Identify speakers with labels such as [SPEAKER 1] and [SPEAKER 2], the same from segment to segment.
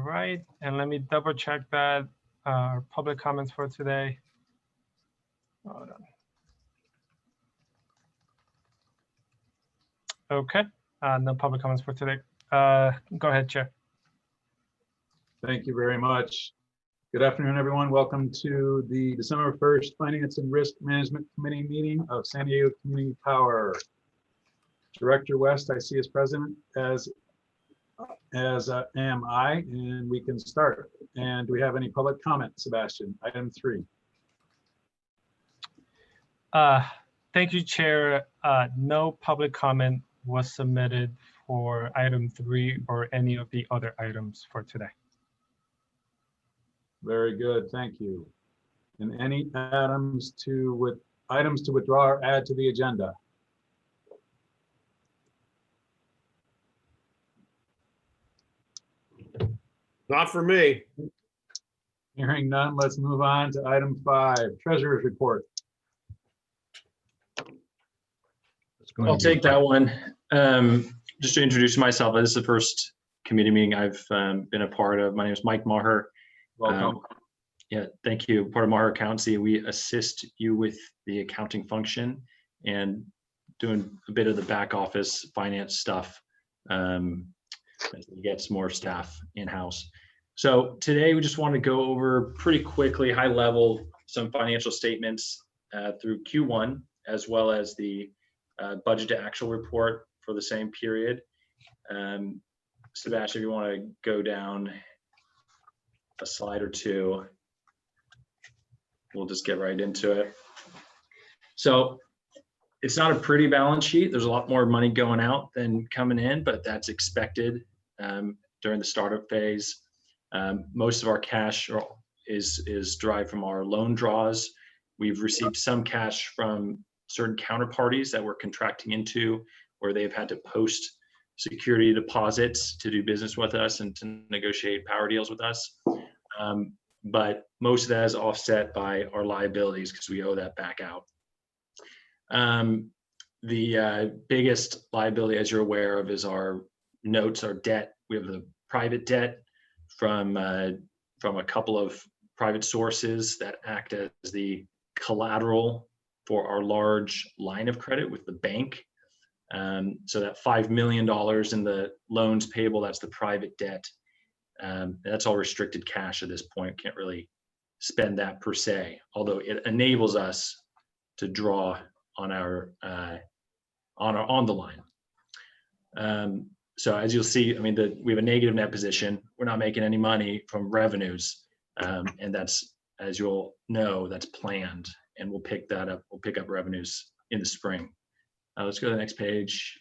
[SPEAKER 1] right, and let me double check that public comments for today. Hold on. Okay, no public comments for today. Go ahead, Chair.
[SPEAKER 2] Thank you very much. Good afternoon, everyone. Welcome to the December 1st Finance and Risk Management Committee meeting of San Diego Community Power. Director West, I see as present, as am I, and we can start. And do we have any public comment, Sebastian? Item 3.
[SPEAKER 1] Thank you, Chair. No public comment was submitted for item 3 or any of the other items for today.
[SPEAKER 2] Very good, thank you. And any items to withdraw or add to the agenda?
[SPEAKER 3] Not for me.
[SPEAKER 2] Hearing none, let's move on to item 5, Treasurer's Report.
[SPEAKER 4] I'll take that one. Just to introduce myself, this is the first committee meeting I've been a part of. My name is Mike Maher.
[SPEAKER 2] Welcome.
[SPEAKER 4] Yeah, thank you. Part of Maher Accountancy, we assist you with the accounting function and doing a bit of the back office finance stuff as we get some more staff in-house. So today we just want to go over pretty quickly, high level, some financial statements through Q1, as well as the budget to actual report for the same period. Sebastian, if you want to go down a slide or two, we'll just get right into it. So it's not a pretty balance sheet. There's a lot more money going out than coming in, but that's expected during the startup phase. Most of our cash is derived from our loan draws. We've received some cash from certain counterparties that we're contracting into, where they've had to post security deposits to do business with us and to negotiate power deals with us. But most of that is offset by our liabilities because we owe that back out. The biggest liability, as you're aware of, is our notes, our debt. We have the private debt from a couple of private sources that act as the collateral for our large line of credit with the bank. So that $5 million in the loans payable, that's the private debt. That's all restricted cash at this point. Can't really spend that per se, although it enables us to draw on on the line. So as you'll see, I mean, we have a negative net position. We're not making any money from revenues, and that's, as you'll know, that's planned, and we'll pick that up. We'll pick up revenues in the spring. Let's go to the next page.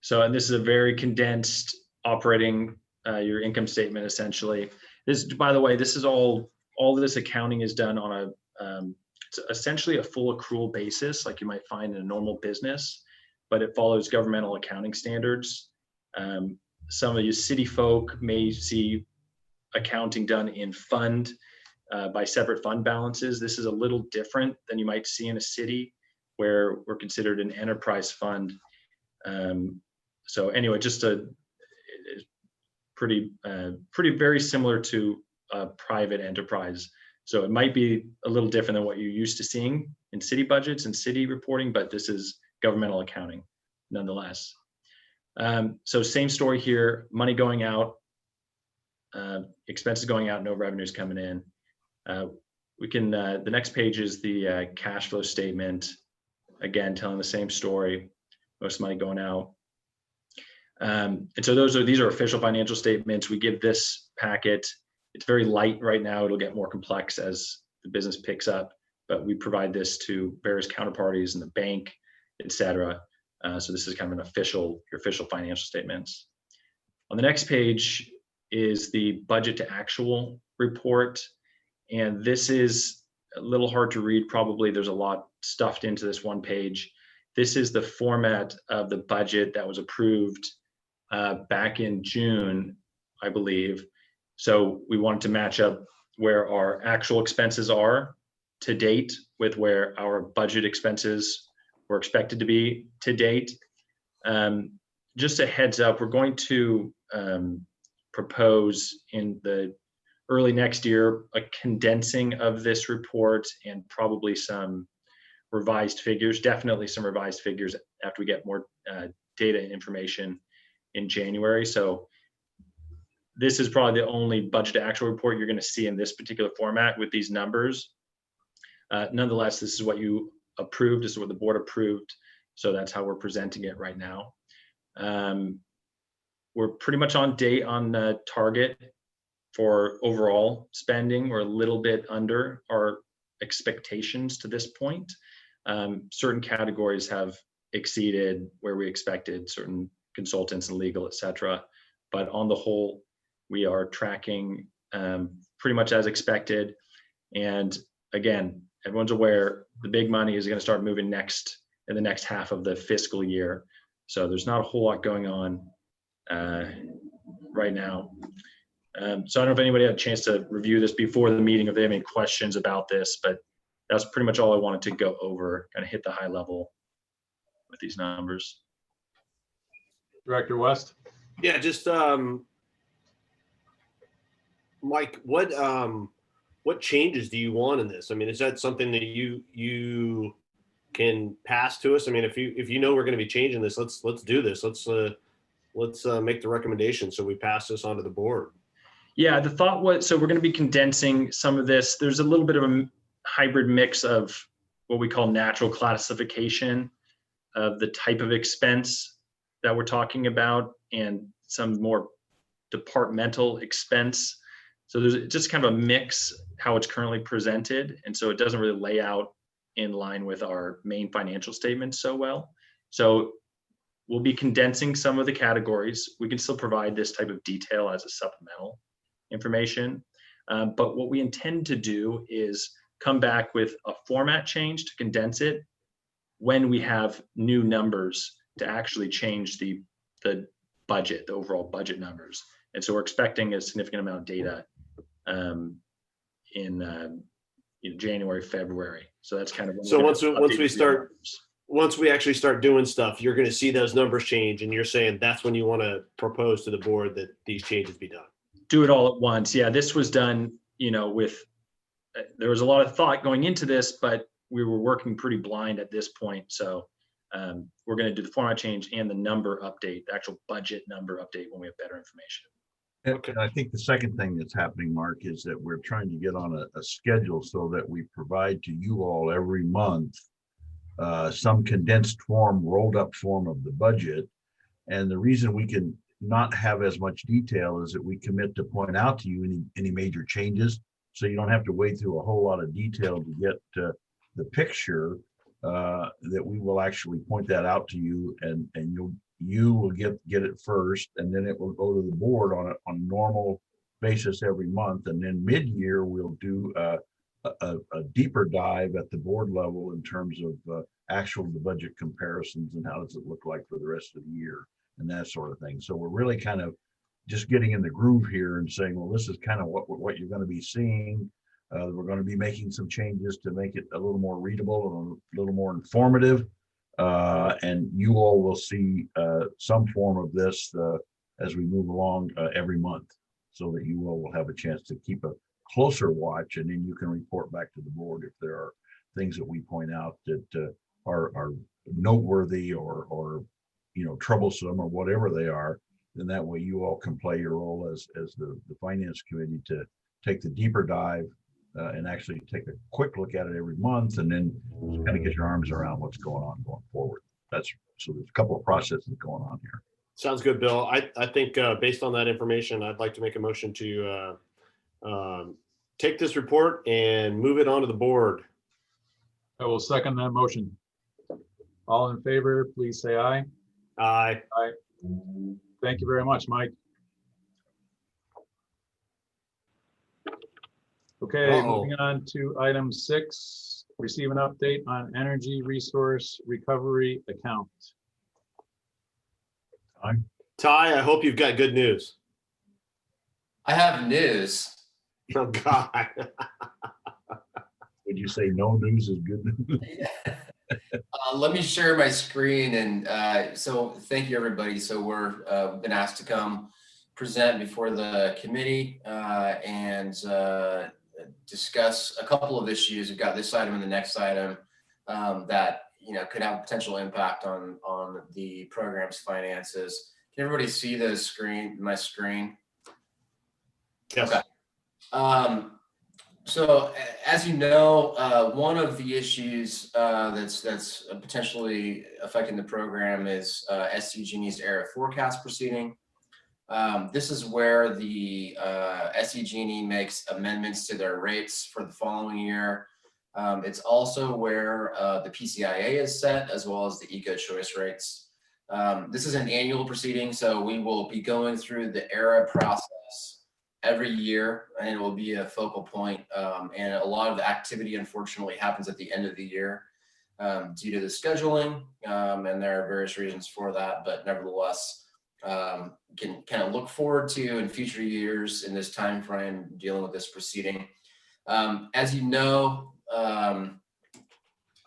[SPEAKER 4] So, and this is a very condensed operating your income statement essentially. This, by the way, this is all this accounting is done on it's essentially a full accrual basis, like you might find in a normal business, but it follows governmental accounting standards. Some of you city folk may see accounting done in fund by separate fund balances. This is a little different than you might see in a city where we're considered an enterprise fund. So anyway, just pretty very similar to a private enterprise. So it might be a little different than what you're used to seeing in city budgets and city reporting, but this is governmental accounting nonetheless. So same story here, money going out, expenses going out, no revenues coming in. We can, the next page is the cash flow statement. Again, telling the same story, most money going out. And so these are official financial statements. We give this packet. It's very light right now. It'll get more complex as the business picks up, but we provide this to various counterparties in the bank, et cetera. So this is kind of your official financial statements. On the next page is the budget to actual report. And this is a little hard to read, probably. There's a lot stuffed into this one page. This is the format of the budget that was approved back in June, I believe. So we wanted to match up where our actual expenses are to date with where our budget expenses were expected to be to date. Just a heads up, we're going to propose in the early next year a condensing of this report and probably some revised figures, definitely some revised figures after we get more data and information in January. So this is probably the only budget to actual report you're going to see in this particular format with these numbers. Nonetheless, this is what you approved, this is what the board approved. So that's how we're presenting it right now. We're pretty much on date on target for overall spending. We're a little bit under our expectations to this point. Certain categories have exceeded where we expected, certain consultants and legal, et cetera. But on the whole, we are tracking pretty much as expected. And again, everyone's aware the big money is going to start moving in the next half of the fiscal year. So there's not a whole lot going on right now. So I don't know if anybody had a chance to review this before the meeting, if they have any questions about this, but that's pretty much all I wanted to go over, kind of hit the high level with these numbers.
[SPEAKER 2] Director West?
[SPEAKER 3] Yeah, just Mike, what changes do you want in this? I mean, is that something that you can pass to us? I mean, if you know we're going to be changing this, let's do this. Let's make the recommendation so we pass this on to the board.
[SPEAKER 4] Yeah, the thought was, so we're going to be condensing some of this. There's a little bit of a hybrid mix of what we call natural classification of the type of expense that we're talking about and some more departmental expense. So there's just kind of a mix how it's currently presented. And so it doesn't really lay out in line with our main financial statements so well. So we'll be condensing some of the categories. We can still provide this type of detail as a supplemental information. But what we intend to do is come back with a format change to condense it when we have new numbers to actually change the budget, the overall budget numbers. And so we're expecting a significant amount of data in January, February. So that's kind of when
[SPEAKER 3] So
[SPEAKER 4] we're
[SPEAKER 3] once we actually start doing stuff, you're going to see those numbers change, and you're saying that's when you want to propose to the board that these changes be done.
[SPEAKER 4] do it all at once. Yeah, this was done, with, there was a lot of thought going into this, but we were working pretty blind at this point. So we're going to do the format change and the number update, the actual budget number update when we have better information.
[SPEAKER 3] Okay.
[SPEAKER 5] And I think the second thing that's happening, Mark, is that we're trying to get on a schedule so that we provide to you all every month some condensed form, rolled up form of the budget. And the reason we can not have as much detail is that we commit to point out to you any major changes. So you don't have to wade through a whole lot of detail to get the picture, that we will actually point that out to you, and you will get it first, and then it will go to the board on a normal basis every month. And then mid-year, we'll do a deeper dive at the board level in terms of actual the budget comparisons and how does it look like for the rest of the year and that sort of thing. So we're really kind of just getting in the groove here and saying, well, this is kind of what you're going to be seeing. We're going to be making some changes to make it a little more readable and a little more informative. And you all will see some form of this as we move along every month, so that you all will have a chance to keep a closer watch, and then you can report back to the board if there are things that we point out that are noteworthy or troublesome or whatever they are. Then that way you all can play your role as the finance committee to take the deeper dive and actually take a quick look at it every month, and then kind of get your arms around what's going on going forward. So there's a couple of processes going on here.
[SPEAKER 3] Sounds good, Bill. I think based on that information, I'd like to make a motion to take this report and move it onto the board.
[SPEAKER 2] I will second that motion. All in favor, please say aye.
[SPEAKER 3] Aye.
[SPEAKER 2] Aye. Thank you very much, Mike. Okay,
[SPEAKER 3] Uh-oh.
[SPEAKER 2] moving on to item 6, receive an update on energy resource recovery account.
[SPEAKER 3] Ty, I hope you've got good news.
[SPEAKER 6] I have news.
[SPEAKER 3] Oh, God.
[SPEAKER 5] Would you say no news is good news?
[SPEAKER 6] Let me share my screen, and so thank you, everybody. So we're been asked to come present before the committee and discuss a couple of issues. We've got this item and the next item that could have a potential impact on the program's finances. Can everybody see my screen?
[SPEAKER 3] Yes.
[SPEAKER 6] Okay. So as you know, one of the issues that's potentially affecting the program is SDG&E's area forecast proceeding. This is where the SDG&E makes amendments to their rates for the following year. It's also where the PCIA is set, as well as the eco-choice rates. This is an annual proceeding, so we will be going through the ERA process every year, and it will be a focal point. And a lot of the activity, unfortunately, happens at the end of the year due to the scheduling, and there are various reasons for that. But nevertheless, can kind of look forward to in future years in this time frame dealing with this proceeding. As you know,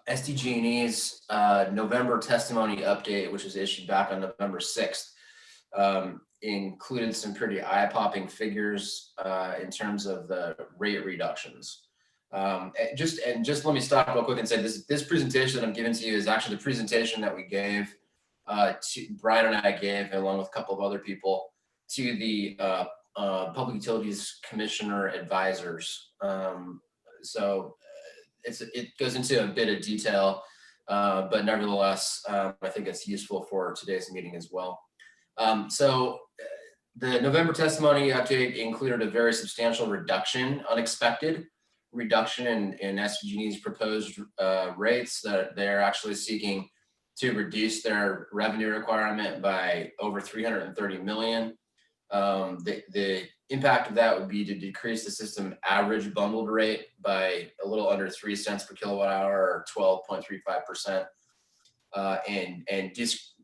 [SPEAKER 6] SDG&E's November testimony update, which was issued back on November 6th, included some pretty eye-popping figures in terms of the rate reductions. And just let me stop real quick and say this presentation that I'm giving to you is actually the presentation that we gave Brian and I gave, along with a couple of other people, to the Public Utilities Commissioner advisors. So it goes into a bit of detail, but nevertheless, I think it's useful for today's meeting as well. So the November testimony update included a very substantial unexpected reduction in SDG&E's proposed rates, that they're actually seeking to reduce their revenue requirement by over $330 million. The impact of that would be to decrease the system average bundled rate by a little under 3 cents per kilowatt hour, or 12.35%. And just,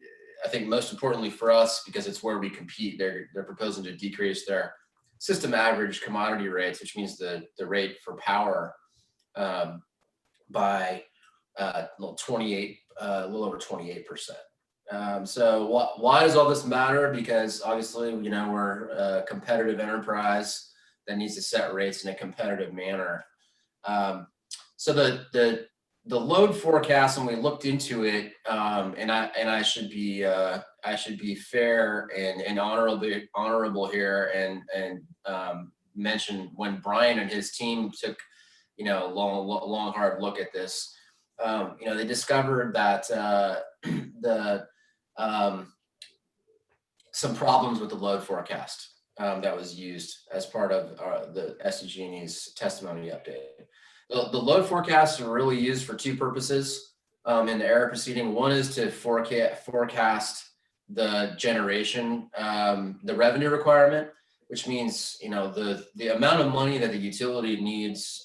[SPEAKER 6] I think most importantly for us, because it's where we compete, they're proposing to decrease their system average commodity rates, which means the rate for power, by a little over 28%. So why does all this matter? Because obviously, we're a competitive enterprise that needs to set rates in a competitive manner. So the load forecast, when we looked into it, and I should be fair and honorable here, and mention when Brian and his team took long hard look at this. They discovered that some problems with the load forecast that was used as part of the SDG&E's testimony update. The load forecasts are really used for two purposes in the ERA proceeding. One is to forecast the generation, the revenue requirement, which means the amount of money that the utility needs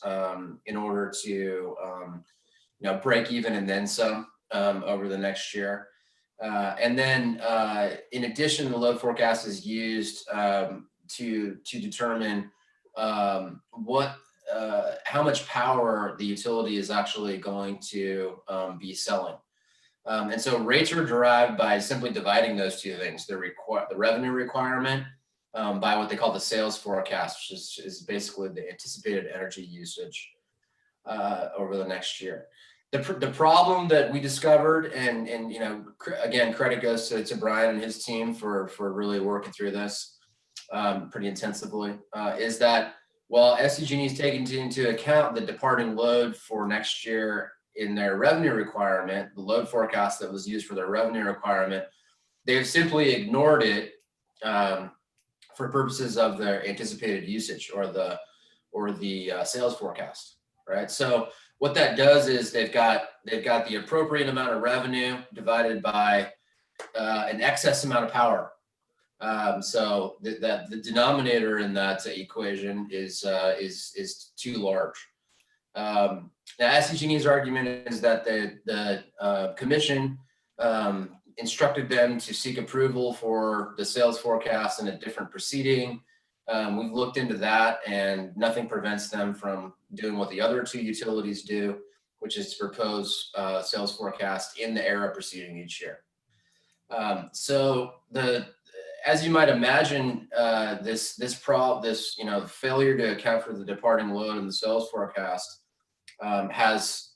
[SPEAKER 6] in order to break even and then some over the next year. And then in addition, the load forecast is used to determine how much power the utility is actually going to be selling. And so rates are derived by simply dividing those two things, the revenue requirement by what they call the sales forecast, which is basically the anticipated energy usage over the next year. The problem that we discovered, and again, credit goes to Brian and his team for really working through this pretty intensively, is that while SDG&E is taking into account the departing load for next year in their revenue requirement, the load forecast that was used for their revenue requirement, they've simply ignored it for purposes of their anticipated usage or the sales forecast, right? So what that does is they've got the appropriate amount of revenue divided by an excess amount of power. So the denominator in that equation is too large. Now, SDG&E's argument is that the commission instructed them to seek approval for the sales forecast in a different proceeding. We've looked into that, and nothing prevents them from doing what the other two utilities do, which is to propose sales forecast in the ERA proceeding each year. So as you might imagine, this failure to account for the departing load in the sales forecast has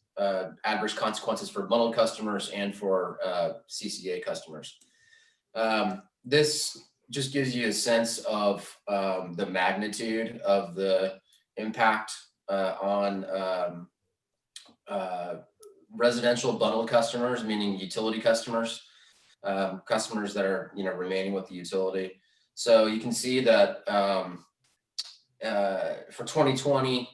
[SPEAKER 6] adverse consequences for bundled customers and for CCA customers. This just gives you a sense of the magnitude of the impact on residential bundled customers, meaning utility customers, customers that are remaining with the utility. So you can see that for 2020,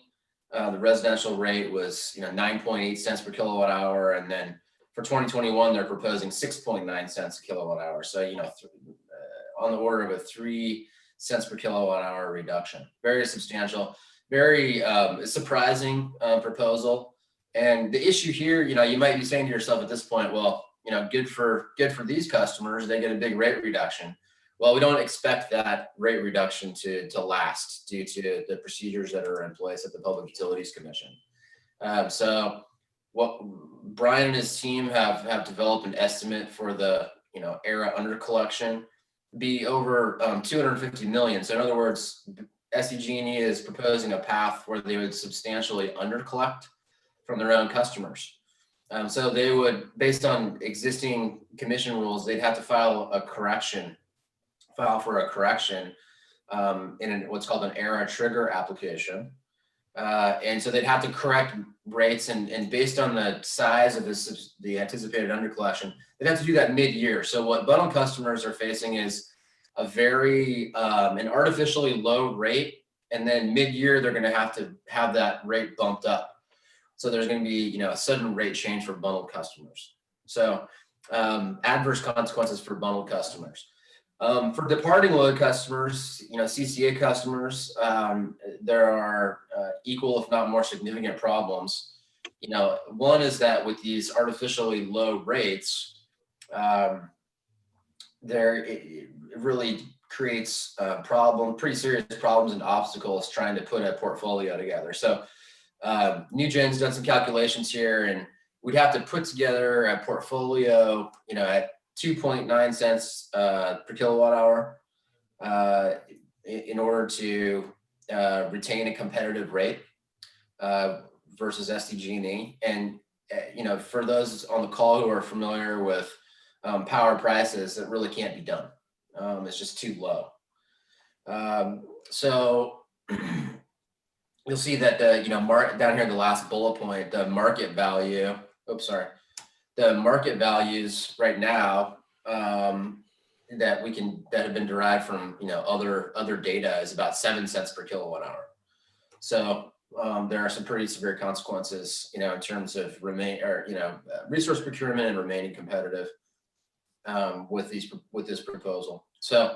[SPEAKER 6] the residential rate was 9.8 cents per kilowatt hour, and then for 2021 they're proposing 6.9 cents a kilowatt hour. So on the order of a 3 cents per kilowatt hour reduction. Very substantial, very surprising proposal. And the issue here, you might be saying to yourself at this point, well, good for these customers, they get a big rate reduction. Well, we don't expect that rate reduction to last due to the procedures that are in place at the Public Utilities Commission. So what Brian and his team have developed an estimate for the ERA under collection be over 250 million. So in other words, SDG&E is proposing a path where they would substantially under collect from their own customers. So they would, based on existing commission rules, they'd have to file for a correction in what's called an ERA trigger application. And so they'd have to correct rates, and based on the size of the anticipated under collection, they'd have to do that mid-year. So what bundled customers are facing is a very an artificially low rate, and then mid-year they're going to have that rate bumped up. So there's going to be a sudden rate change for bundled customers. So adverse consequences for bundled customers. For departing load customers, CCA customers, there are equal, if not more significant problems. One is that with these artificially low rates, it really creates pretty serious problems and obstacles trying to put a portfolio together. So NewGen's done some calculations here, and we'd have to put together a portfolio, at 2.9 cents per kilowatt hour in order to retain a competitive rate versus SDG&E. And for those on the call who are familiar with power prices, it really can't be done. It's just too low. So you'll see that down here, the last bullet point, the market value. The market values right now that have been derived from other data is about 7 cents per kilowatt hour. So there are some pretty severe consequences, in terms of resource procurement and remaining competitive with this proposal. So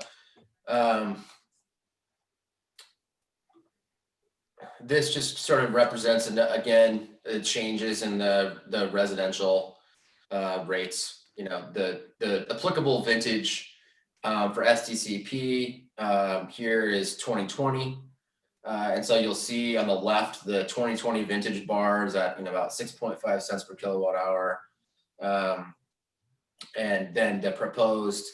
[SPEAKER 6] this just sort of represents, again, the changes in the residential rates. The applicable vintage for SDCP here is 2020. And so you'll see on the left, the 2020 vintage bar is at about 6.5 cents per kilowatt hour. And then the proposed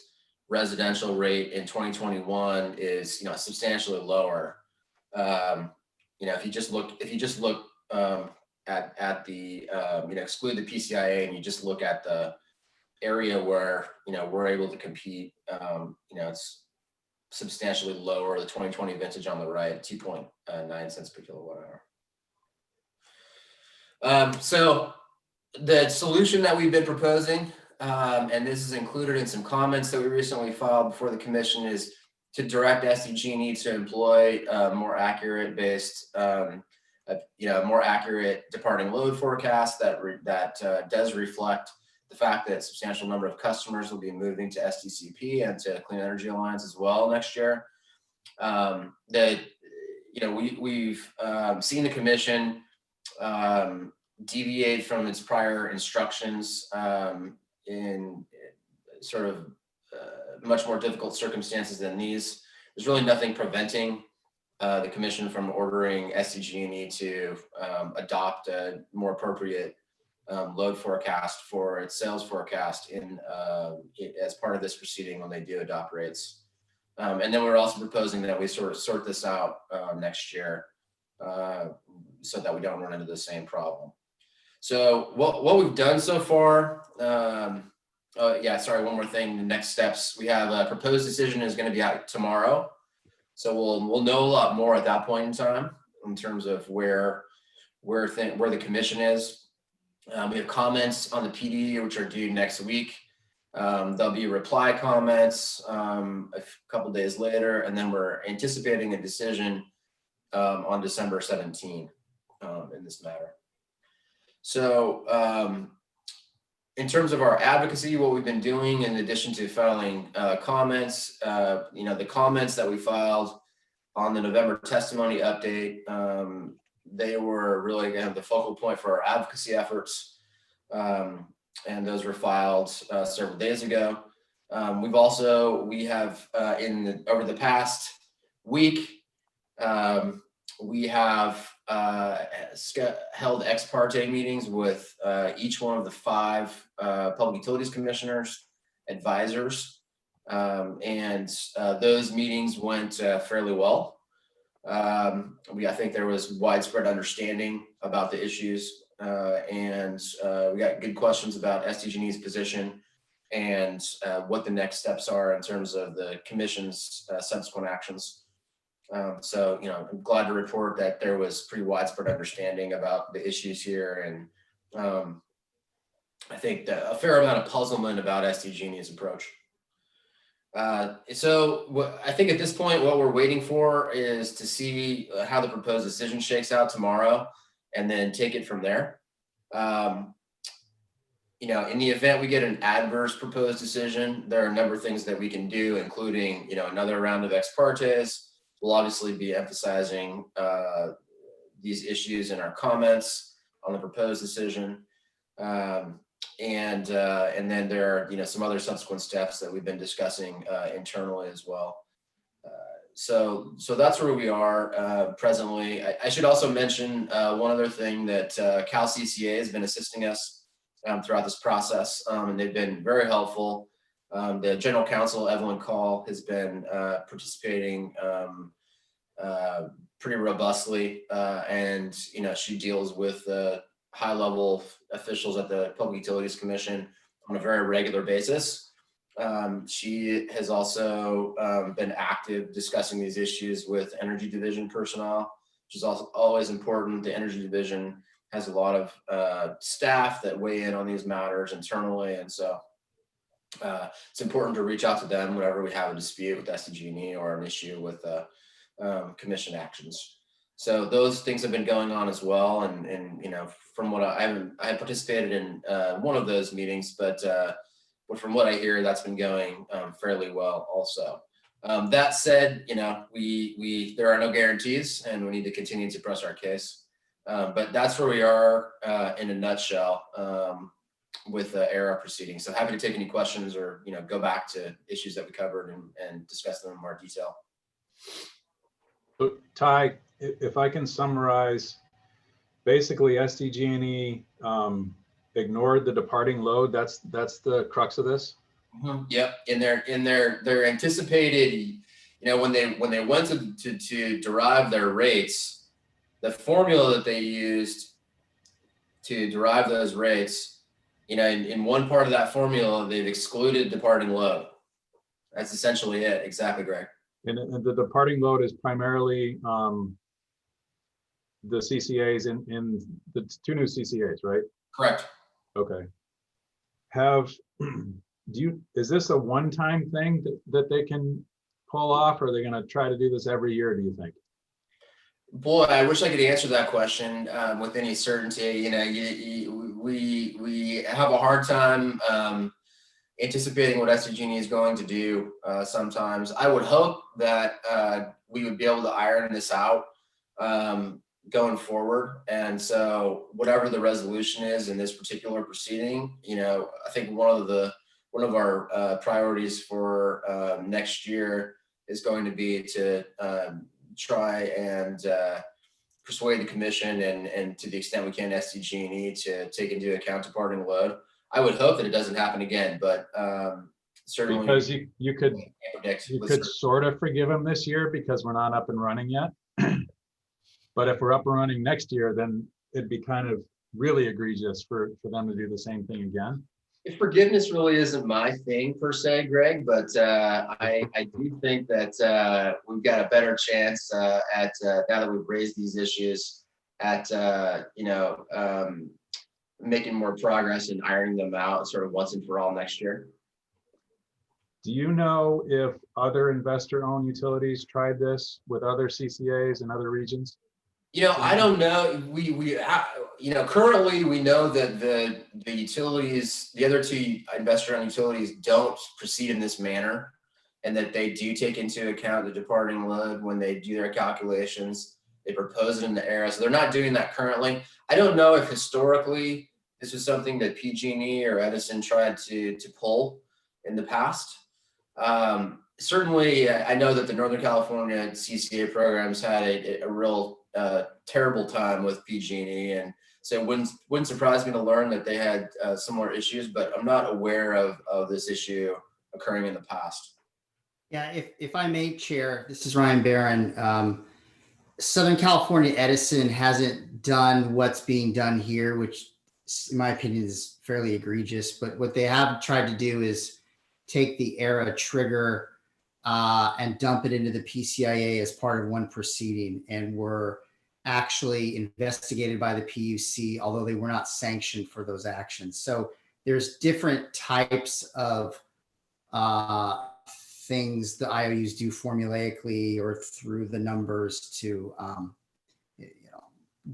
[SPEAKER 6] residential rate in 2021 is substantially lower. If you just look at the exclude the PCIA and you just look at the area where we're able to compete, it's substantially lower. The 2020 vintage on the right, 2.9 cents per kilowatt hour. So the solution that we've been proposing, and this is included in some comments that we recently filed before the commission, is to direct SDG&E to employ more accurate more accurate departing load forecast that does reflect the fact that a substantial number of customers will be moving to SDCP and to Clean Energy Alliance as well next year. We've seen the commission deviate from its prior instructions in sort of much more difficult circumstances than these. There's really nothing preventing the commission from ordering SDG&E to adopt a more appropriate load forecast for its sales forecast as part of this proceeding when they do adopt rates. And then we're also proposing that we sort this out next year so that we don't run into the same problem. So what we've done so far, yeah, sorry, one more thing, the next steps. We have a proposed decision is going to be out tomorrow. So we'll know a lot more at that point in time in terms of where the commission is. We have comments on the PD, which are due next week. There'll be reply comments a couple days later, and then we're anticipating a decision on December 17 in this matter. So in terms of our advocacy, what we've been doing in addition to filing comments, the comments that we filed on the November testimony update, they were really kind of the focal point for our advocacy efforts. And those were filed several days ago. We have over the past week, we have held ex parte meetings with each one of the 5 public utilities commissioners, advisors, and those meetings went fairly well. I think there was widespread understanding about the issues, and we got good questions about SDG&E's position and what the next steps are in terms of the commission's subsequent actions. So, I'm glad to report that there was pretty widespread understanding about the issues here, and I think a fair amount of puzzlement about SDG&E's approach. So I think at this point, what we're waiting for is to see how the proposed decision shakes out tomorrow, and then take it from there. In the event we get an adverse proposed decision, there are a number of things that we can do, including, another round of ex partes. We'll obviously be emphasizing these issues in our comments on the proposed decision. And then there are, some other subsequent steps that we've been discussing internally as well. So that's where we are presently. I should also mention one other thing, that Cal CCA has been assisting us throughout this process, and they've been very helpful. The general counsel, Evelyn Call, has been participating pretty robustly, and she deals with high-level officials at the Public Utilities Commission on a very regular basis. She has also been active discussing these issues with Energy Division personnel, which is also always important. The Energy Division has a lot of staff that weigh in on these matters internally, and so it's important to reach out to them whenever we have a dispute with SDG&E or an issue with commission actions. So those things have been going on as well, and from what I had participated in one of those meetings, but from what I hear, that's been going fairly well also. That said, there are no guarantees, and we need to continue to press our case. But that's where we are in a nutshell with the ERA proceeding. So happy to take any questions or go back to issues that we covered and discuss them in more detail.
[SPEAKER 2] So Ty, if I can summarize, basically SDG&E ignored the departing load. That's the crux of this.
[SPEAKER 6] Mm-hmm. Yep. In their anticipated, when they went to derive their rates, the formula that they used to derive those rates, in one part of that formula, they've excluded departing load. That's essentially it. Exactly, Greg.
[SPEAKER 2] And the departing load is primarily the CCAs in the 2 new CCAs, right?
[SPEAKER 6] Correct.
[SPEAKER 2] Okay. Is this a one-time thing that they can pull off, or are they going to try to do this every year, do you think?
[SPEAKER 6] Boy, I wish I could answer that question with any certainty. We have a hard time anticipating what SDG&E is going to do sometimes. I would hope that we would be able to iron this out going forward. And so whatever the resolution is in this particular proceeding, I think one of our priorities for next year is going to be to try and persuade the commission and to the extent we can SDG&E to take into account departing load. I would hope that it doesn't happen again, but certainly
[SPEAKER 2] Because you could
[SPEAKER 6] can't predict
[SPEAKER 2] you
[SPEAKER 6] with
[SPEAKER 2] could
[SPEAKER 6] certainty.
[SPEAKER 2] sort of forgive them this year because we're not up and running yet. But if we're up and running next year, then it'd be kind of really egregious for them to do the same thing again.
[SPEAKER 6] If forgiveness really isn't my thing per se, Greg, but I do think that we've got a better chance at now that we've raised these issues at making more progress and ironing them out sort of once and for all next year.
[SPEAKER 2] Do you know if other investor-owned utilities tried this with other CCAs in other regions?
[SPEAKER 6] I don't know. Currently we know that the utilities, the other two investor-owned utilities don't proceed in this manner, and that they do take into account the departing load when they do their calculations. They propose it in the ERA, so they're not doing that currently. I don't know if historically this was something that PG&E or Edison tried to pull in the past. Certainly, I know that the Northern California CCA programs had a real terrible time with PG&E, and so it wouldn't surprise me to learn that they had similar issues, but I'm not aware of this issue occurring in the past.
[SPEAKER 7] Yeah, if I may, Chair, this is Ryan Barron. Southern California Edison hasn't done what's being done here, which in my opinion is fairly egregious, but what they have tried to do is take the ERA trigger and dump it into the PCIA as part of one proceeding, and were actually investigated by the PUC, although they were not sanctioned for those actions. So there's different types of things the IOUs do formulaically or through the numbers to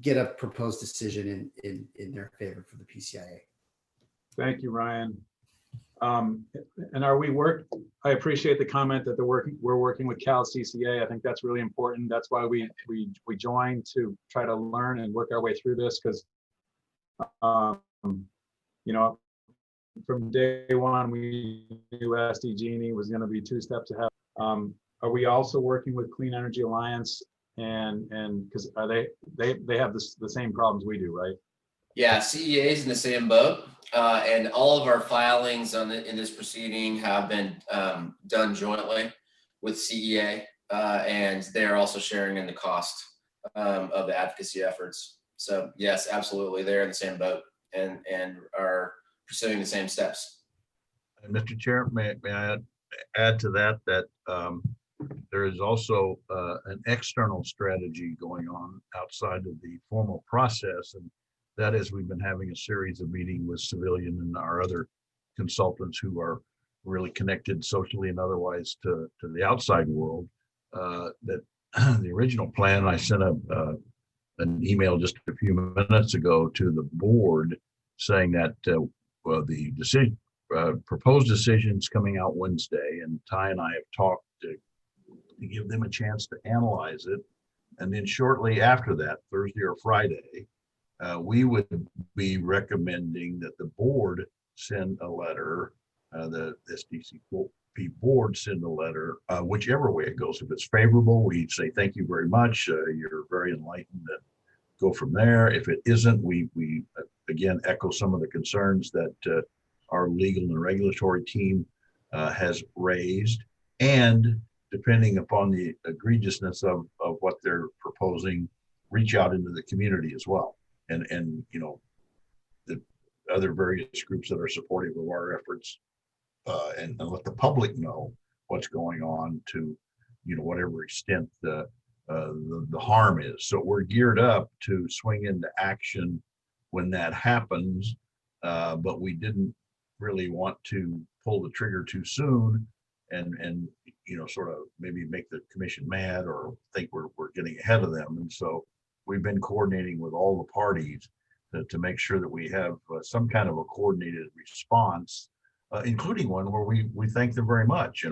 [SPEAKER 7] get a proposed decision in their favor for the PCIA.
[SPEAKER 2] Thank you, Ryan. And I appreciate the comment that we're working with Cal CCA. I think that's really important. That's why we joined, to try to learn and work our way through this, because from day one we knew SDG&E was going to be 2 steps ahead. Are we also working with Clean Energy Alliance, and because they have the same problems we do, right?
[SPEAKER 6] Yeah, CEA is in the same boat, and all of our filings in this proceeding have been done jointly with CEA, and they are also sharing in the cost of the advocacy efforts. So yes, absolutely, they're in the same boat and are pursuing the same steps.
[SPEAKER 5] And Mr. Chair, may I add to that there is also an external strategy going on outside of the formal process, and that is, we've been having a series of meetings with Civilian and our other consultants who are really connected socially and otherwise to the outside world. That the original plan, I sent an email just a few minutes ago to the board saying that the decision, proposed decisions coming out Wednesday, and Ty and I have talked to give them a chance to analyze it. And then shortly after that, Thursday or Friday, we would be recommending that the board send a letter, the SDCP board send a letter, whichever way it goes. If it's favorable, we say, thank you very much. You're very enlightened, and go from there. If it isn't, we again echo some of the concerns that our legal and regulatory team has raised. And depending upon the egregiousness of what they're proposing, reach out into the community as well. And the other various groups that are supportive of our efforts, and let the public know what's going on to, whatever extent the harm is. So we're geared up to swing into action when that happens, but we didn't really want to pull the trigger too soon and sort of maybe make the commission mad or think we're getting ahead of them. And so we've been coordinating with all the parties to make sure that we have some kind of a coordinated response, including one where we thank them very much.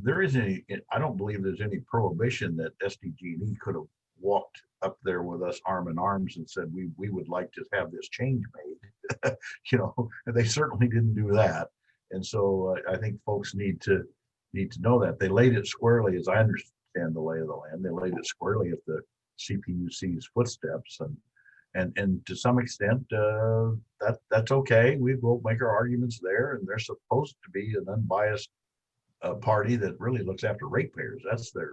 [SPEAKER 5] There isn't I don't believe there's any prohibition that SDG&E could have walked up there with us arm in arms and said, we would like to have this change made. And they certainly didn't do that. And so I think folks need to know that they laid it squarely, as I understand the lay of the land. They laid it squarely at the CPUC's footsteps, and to some extent, that's okay. We will make our arguments there, and they're supposed to be an unbiased party that really looks after ratepayers. That's their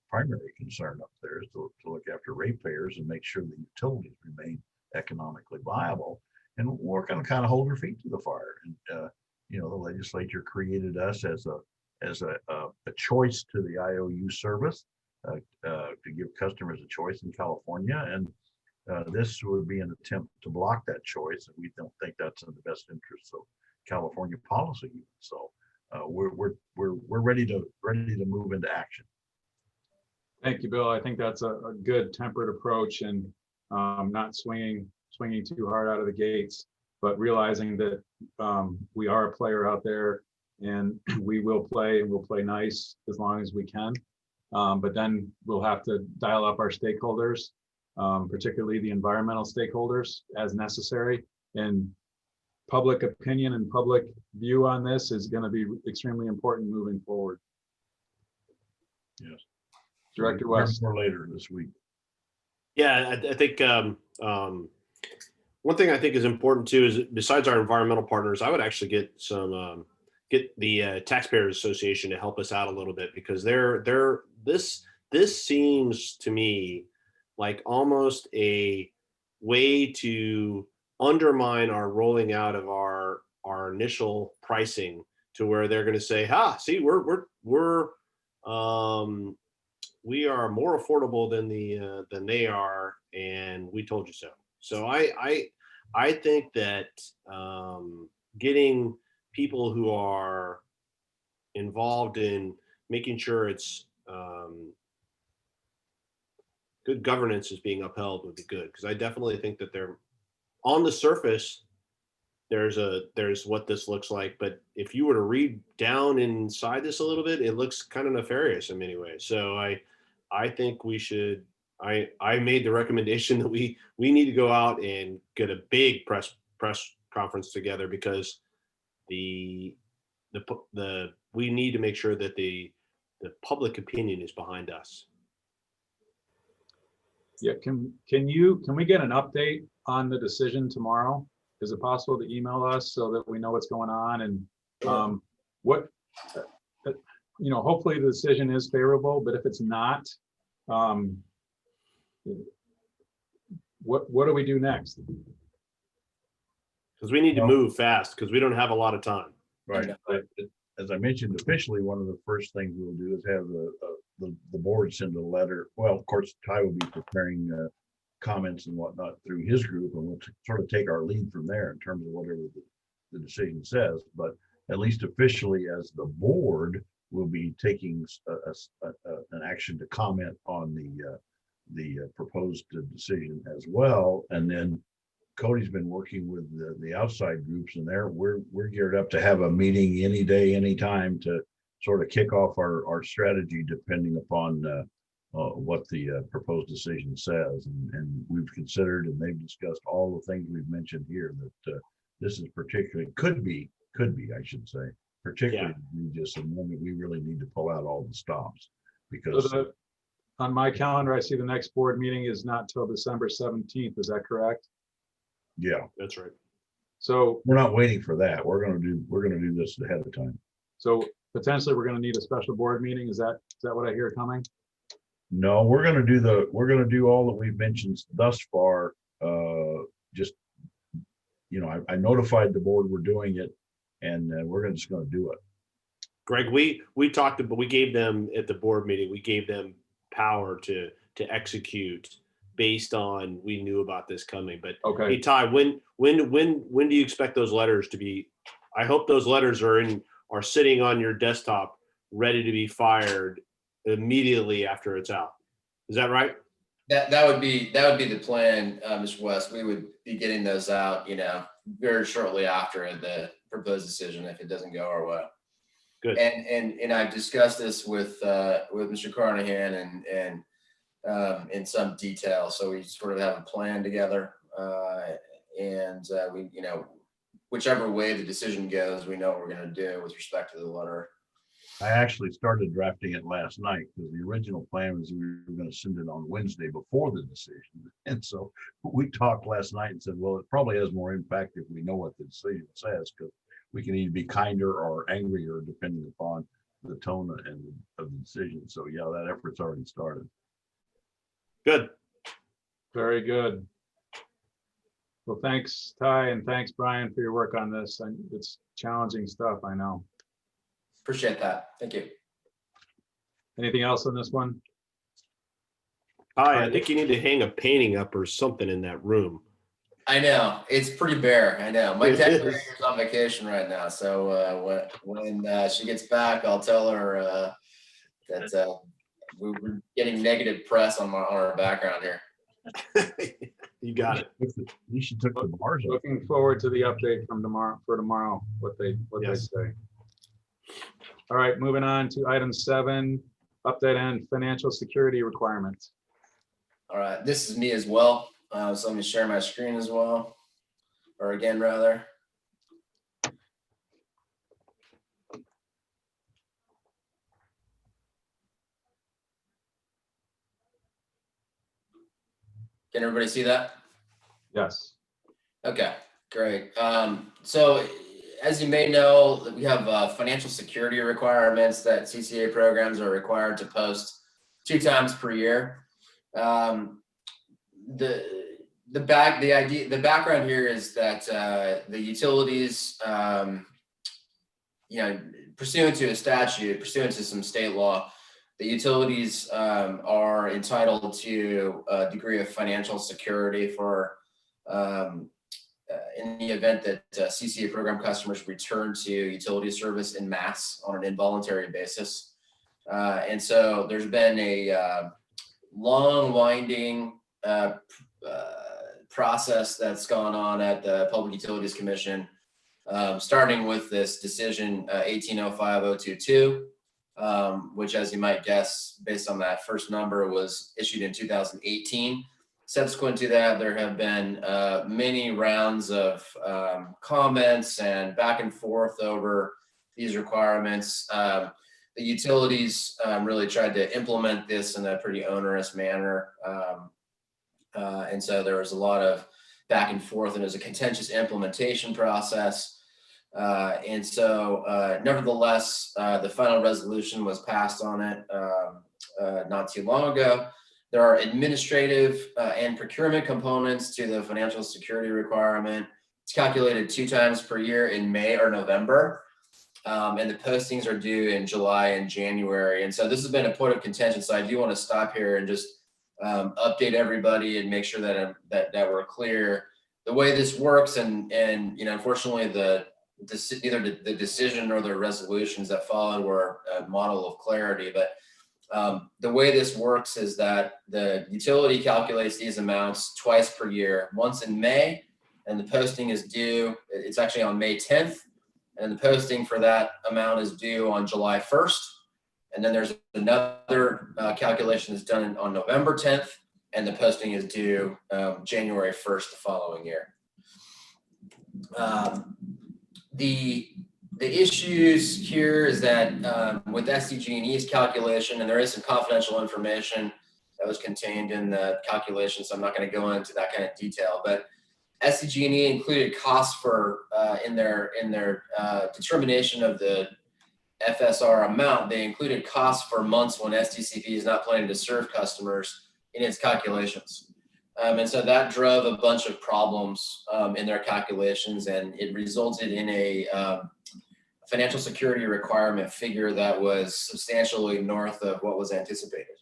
[SPEAKER 5] primary concern up there, is to look after ratepayers and make sure the utilities remain economically viable. And we're going to kind of hold our feet to the fire. And the legislature created us as a choice to the IOU service to give customers a choice in California, and this would be an attempt to block that choice, and we don't think that's in the best interest of California policy. So we're ready to move into action.
[SPEAKER 2] Thank you, Bill. I think that's a good tempered approach, and not swinging too hard out of the gates, but realizing that we are a player out there, and we will play, and we'll play nice as long as we can. But then we'll have to dial up our stakeholders, particularly the environmental stakeholders, as necessary. And public opinion and public view on this is going to be extremely important moving forward.
[SPEAKER 5] Yes.
[SPEAKER 2] Director West.
[SPEAKER 5] More later this week.
[SPEAKER 3] Yeah, I think one thing I think is important too is, besides our environmental partners, I would actually get the Taxpayers Association to help us out a little bit, because this seems to me like almost a way to undermine our rolling out of our initial pricing, to where they're going to say, see, we are more affordable than they are, and we told you so. So I think that getting people who are involved in making sure it's good governance is being upheld would be good, because I definitely think that they're on the surface. There's what this looks like, but if you were to read down inside this a little bit, it looks kind of nefarious in many ways. So I think we should. I made the recommendation that we need to go out and get a big press conference together, because we need to make sure that the public opinion is behind us.
[SPEAKER 2] Yeah, can we get an update on the decision tomorrow? Is it possible to email us so that we know what's going on, and what, hopefully the decision is favorable, but if it's not, what do we do next?
[SPEAKER 3] Because we need to move fast, because we don't have a lot of time.
[SPEAKER 5] Right. As I mentioned, officially, one of the first things we'll do is have the board send a letter. Well, of course, Ty will be preparing comments and whatnot through his group, and we'll sort of take our lead from there in terms of whatever the decision says. But at least officially, as the board, will be taking an action to comment on the proposed decision as well. And then Cody's been working with the outside groups, and we're geared up to have a meeting any day, anytime, to sort of kick off our strategy, depending upon what the proposed decision says. And we've considered, and they've discussed all the things we've mentioned here, that this is particularly could be, I should say, particularly just a moment we really need to pull out all the stops, because
[SPEAKER 2] on my calendar, I see the next board meeting is not till December 17th. Is that correct?
[SPEAKER 5] Yeah,
[SPEAKER 3] That's right.
[SPEAKER 2] So
[SPEAKER 5] we're not waiting for that. We're gonna do this ahead of time.
[SPEAKER 2] So potentially we're going to need a special board meeting. Is that what I hear coming?
[SPEAKER 5] No, we're gonna do all that we've mentioned thus far. Just, I notified the board we're doing it, and we're just gonna do it.
[SPEAKER 3] Greg, we talked about, we gave them at the board meeting, we gave them power to execute based on, we knew about this coming. But
[SPEAKER 2] Okay.
[SPEAKER 3] hey, Ty, when do you expect those letters to be? I hope those letters are sitting on your desktop, ready to be fired immediately after it's out. Is that right?
[SPEAKER 6] That would be the plan, Mr. West. We would be getting those out, very shortly after the proposed decision, if it doesn't go our way.
[SPEAKER 3] Good.
[SPEAKER 6] And I've discussed this with Mr. Carnahan and in some detail. So we sort of have a plan together, and we, whichever way the decision goes, we know what we're going to do with respect to the letter.
[SPEAKER 5] I actually started drafting it last night because the original plan was we were going to send it on Wednesday before the decision. And so we talked last night and said, well, it probably has more impact if we know what the decision says, because we can either be kinder or angrier depending upon the tone of the decision. So yeah, that effort's already started.
[SPEAKER 3] Good.
[SPEAKER 2] Very good. Well, thanks, Ty, and thanks, Brian, for your work on this. And it's challenging stuff, I know.
[SPEAKER 6] Appreciate that. Thank you.
[SPEAKER 2] Anything else on this one?
[SPEAKER 3] Hi, I think you need to hang a painting up or something in that room.
[SPEAKER 6] I know, it's pretty bare. I know. My
[SPEAKER 3] It
[SPEAKER 6] decorator's
[SPEAKER 3] is.
[SPEAKER 6] on vacation right now, so when she gets back, I'll tell her that we're getting negative press on our background here.
[SPEAKER 3] You got it.
[SPEAKER 5] You should took the bars off.
[SPEAKER 2] Looking forward to the update from tomorrow, what they
[SPEAKER 3] Yes.
[SPEAKER 2] say. All right, moving on to item 7, update on financial security requirements.
[SPEAKER 6] All right, this is me as well. So let me share my screen as well, or again, rather. Can everybody see that?
[SPEAKER 2] Yes.
[SPEAKER 6] Okay, great. So as you may know, we have financial security requirements that CCA programs are required to post 2 times per year. The background here is that the utilities, pursuant to a statute, pursuant to some state law, the utilities are entitled to a degree of financial security for in the event that CCA program customers return to utility service en masse on an involuntary basis. And so there's been a long winding process that's gone on at the Public Utilities Commission, starting with this decision 1805022, which, as you might guess, based on that first number, was issued in 2018. Subsequent to that, there have been many rounds of comments and back and forth over these requirements. The utilities really tried to implement this in a pretty onerous manner. And so there was a lot of back and forth, and it was a contentious implementation process. And so nevertheless, the final resolution was passed on it not too long ago. There are administrative and procurement components to the financial security requirement. It's calculated 2 times per year in May or November. And the postings are due in July and January. And so this has been a point of contention. So I do want to stop here and just update everybody and make sure that we're clear. The way this works, and unfortunately, neither the decision nor the resolutions that followed were a model of clarity. But the way this works is that the utility calculates these amounts twice per year, once in May, and the posting is due. It's actually on May 10th. And the posting for that amount is due on July 1st. And then there's another calculation that's done on November 10th, and the posting is due January 1st the following year. The issues here is that with SDG&E's calculation, and there is some confidential information that was contained in the calculation, so I'm not going to go into that kind of detail, but SDG&E included costs for in their determination of the FSR amount. They included costs for months when SDCP is not planning to serve customers in its calculations. And so that drove a bunch of problems in their calculations, and it resulted in a financial security requirement figure that was substantially north of what was anticipated.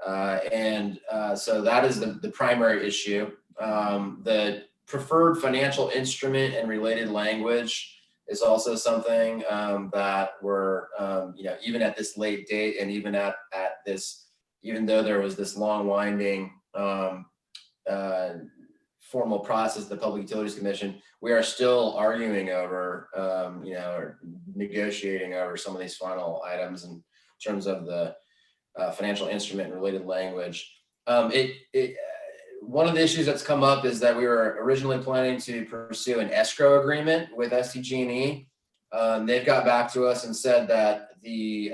[SPEAKER 6] So that is the primary issue. The preferred financial instrument and related language is also something that we're, even at this late date, and even at this, even though there was this long winding formal process, the Public Utilities Commission, we are still arguing over, or negotiating over some of these final items in terms of the financial instrument and related language. One of the issues that's come up is that we were originally planning to pursue an escrow agreement with SDG&E They've got back to us and said that the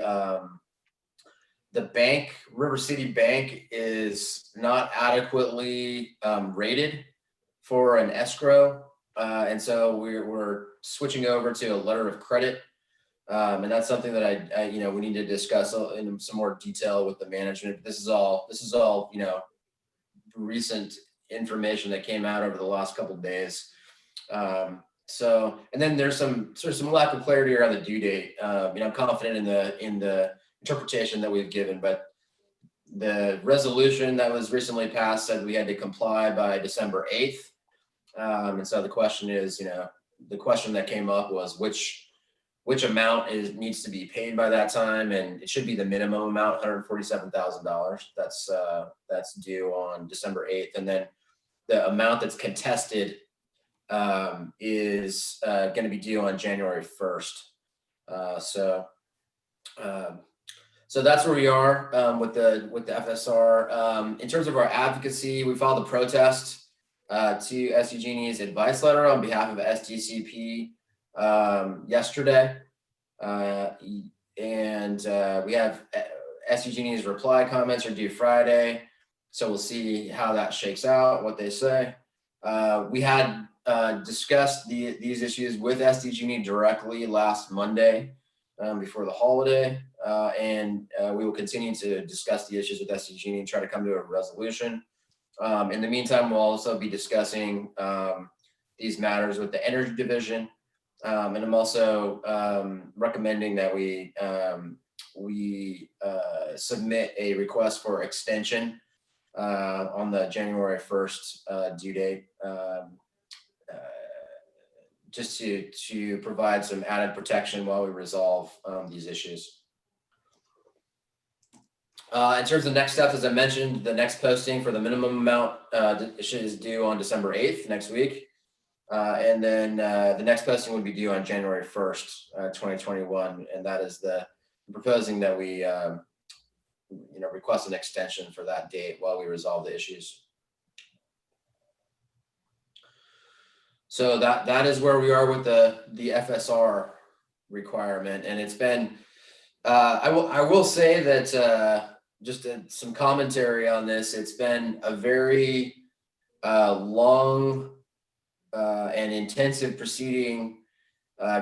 [SPEAKER 6] bank, River City Bank, is not adequately rated for an escrow. And so we're switching over to a letter of credit. And that's something that I we need to discuss in some more detail with the management. This is all, recent information that came out over the last couple of days. So, and then there's some lack of clarity around the due date. I'm confident in the interpretation that we've given, but the resolution that was recently passed said we had to comply by December 8th. And so the question is, the question that came up was which amount needs to be paid by that time, and it should be the minimum amount, $147,000. That's due on December 8th, and then the amount that's contested is going to be due on January 1st. So that's where we are with the FSR. In terms of our advocacy, we filed a protest to SDG&E's advice letter on behalf of SDCP yesterday, and we have SDG&E's reply comments are due Friday, so we'll see how that shakes out, what they say. We had discussed these issues with SDG&E directly last Monday before the holiday, and we will continue to discuss the issues with SDG&E and try to come to a resolution. In the meantime, we'll also be discussing these matters with the Energy Division, and I'm also recommending that we submit a request for extension on the January 1st due date, just to provide some added protection while we resolve these issues. In terms of next steps, as I mentioned, the next posting for the minimum amount is due on December 8th, next week. And then the next posting would be due on January 1st, 2021. And that is proposing that we request an extension for that date while we resolve the issues. So that is where we are with the FSR requirement. And it's been, I will say that just some commentary on this, it's been a very long and intensive proceeding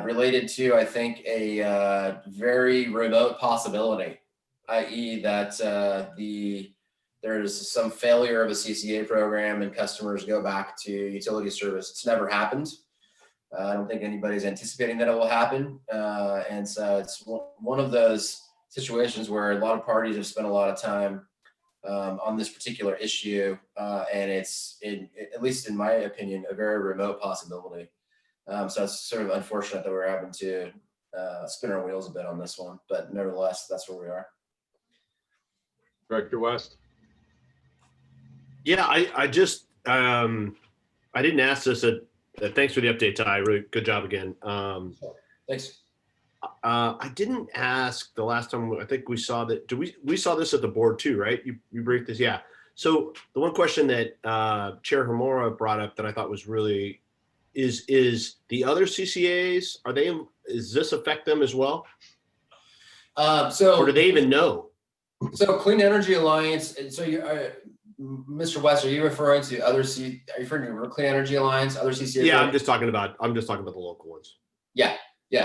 [SPEAKER 6] related to, I think, a very remote possibility, i.e. that there's some failure of a CCA program and customers go back to utility service. It's never happened. I don't think anybody's anticipating that it will happen. And so it's one of those situations where a lot of parties have spent a lot of time on this particular issue. And it's, at least in my opinion, a very remote possibility. So it's sort of unfortunate that we're having to spin our wheels a bit on this one, but nevertheless, that's where we are.
[SPEAKER 2] Director West.
[SPEAKER 3] Yeah, I just I didn't ask this. Thanks for the update, Ty. Really good job again.
[SPEAKER 6] Thanks.
[SPEAKER 3] I didn't ask the last time. I think we saw that. We saw this at the board too, right? You briefed this, yeah. So the one question that Chair Hamura brought up that I thought was really is the other CCAs, does this affect them as well? Or do they even know?
[SPEAKER 6] So Clean Energy Alliance. So Mr. West, are you referring to are you referring to Clean Energy Alliance, other CCAs?
[SPEAKER 3] Yeah, I'm just talking about the local ones.
[SPEAKER 6] Yeah.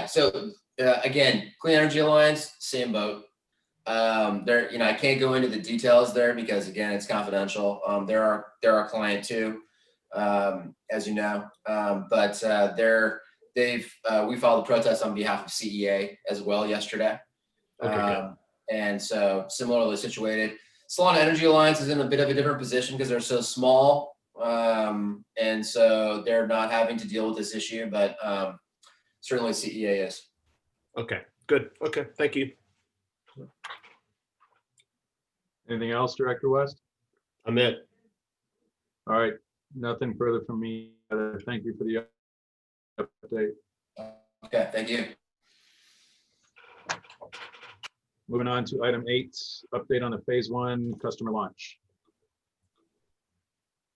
[SPEAKER 6] So again, Clean Energy Alliance, same boat. There, I can't go into the details there because again, it's confidential. They're our client too, as you know. But we filed a protest on behalf of CEA as well yesterday.
[SPEAKER 3] Okay, good.
[SPEAKER 6] And so similarly situated. Solana Energy Alliance is in a bit of a different position because they're so small. And so they're not having to deal with this issue, but certainly CEA is.
[SPEAKER 3] Okay, good. Okay, thank you.
[SPEAKER 2] Anything else, Director West?
[SPEAKER 3] I'm it.
[SPEAKER 2] All right, nothing further from me. Thank you for the update.
[SPEAKER 6] Okay, thank you.
[SPEAKER 2] Moving on to item 8, update on the phase 1 customer launch.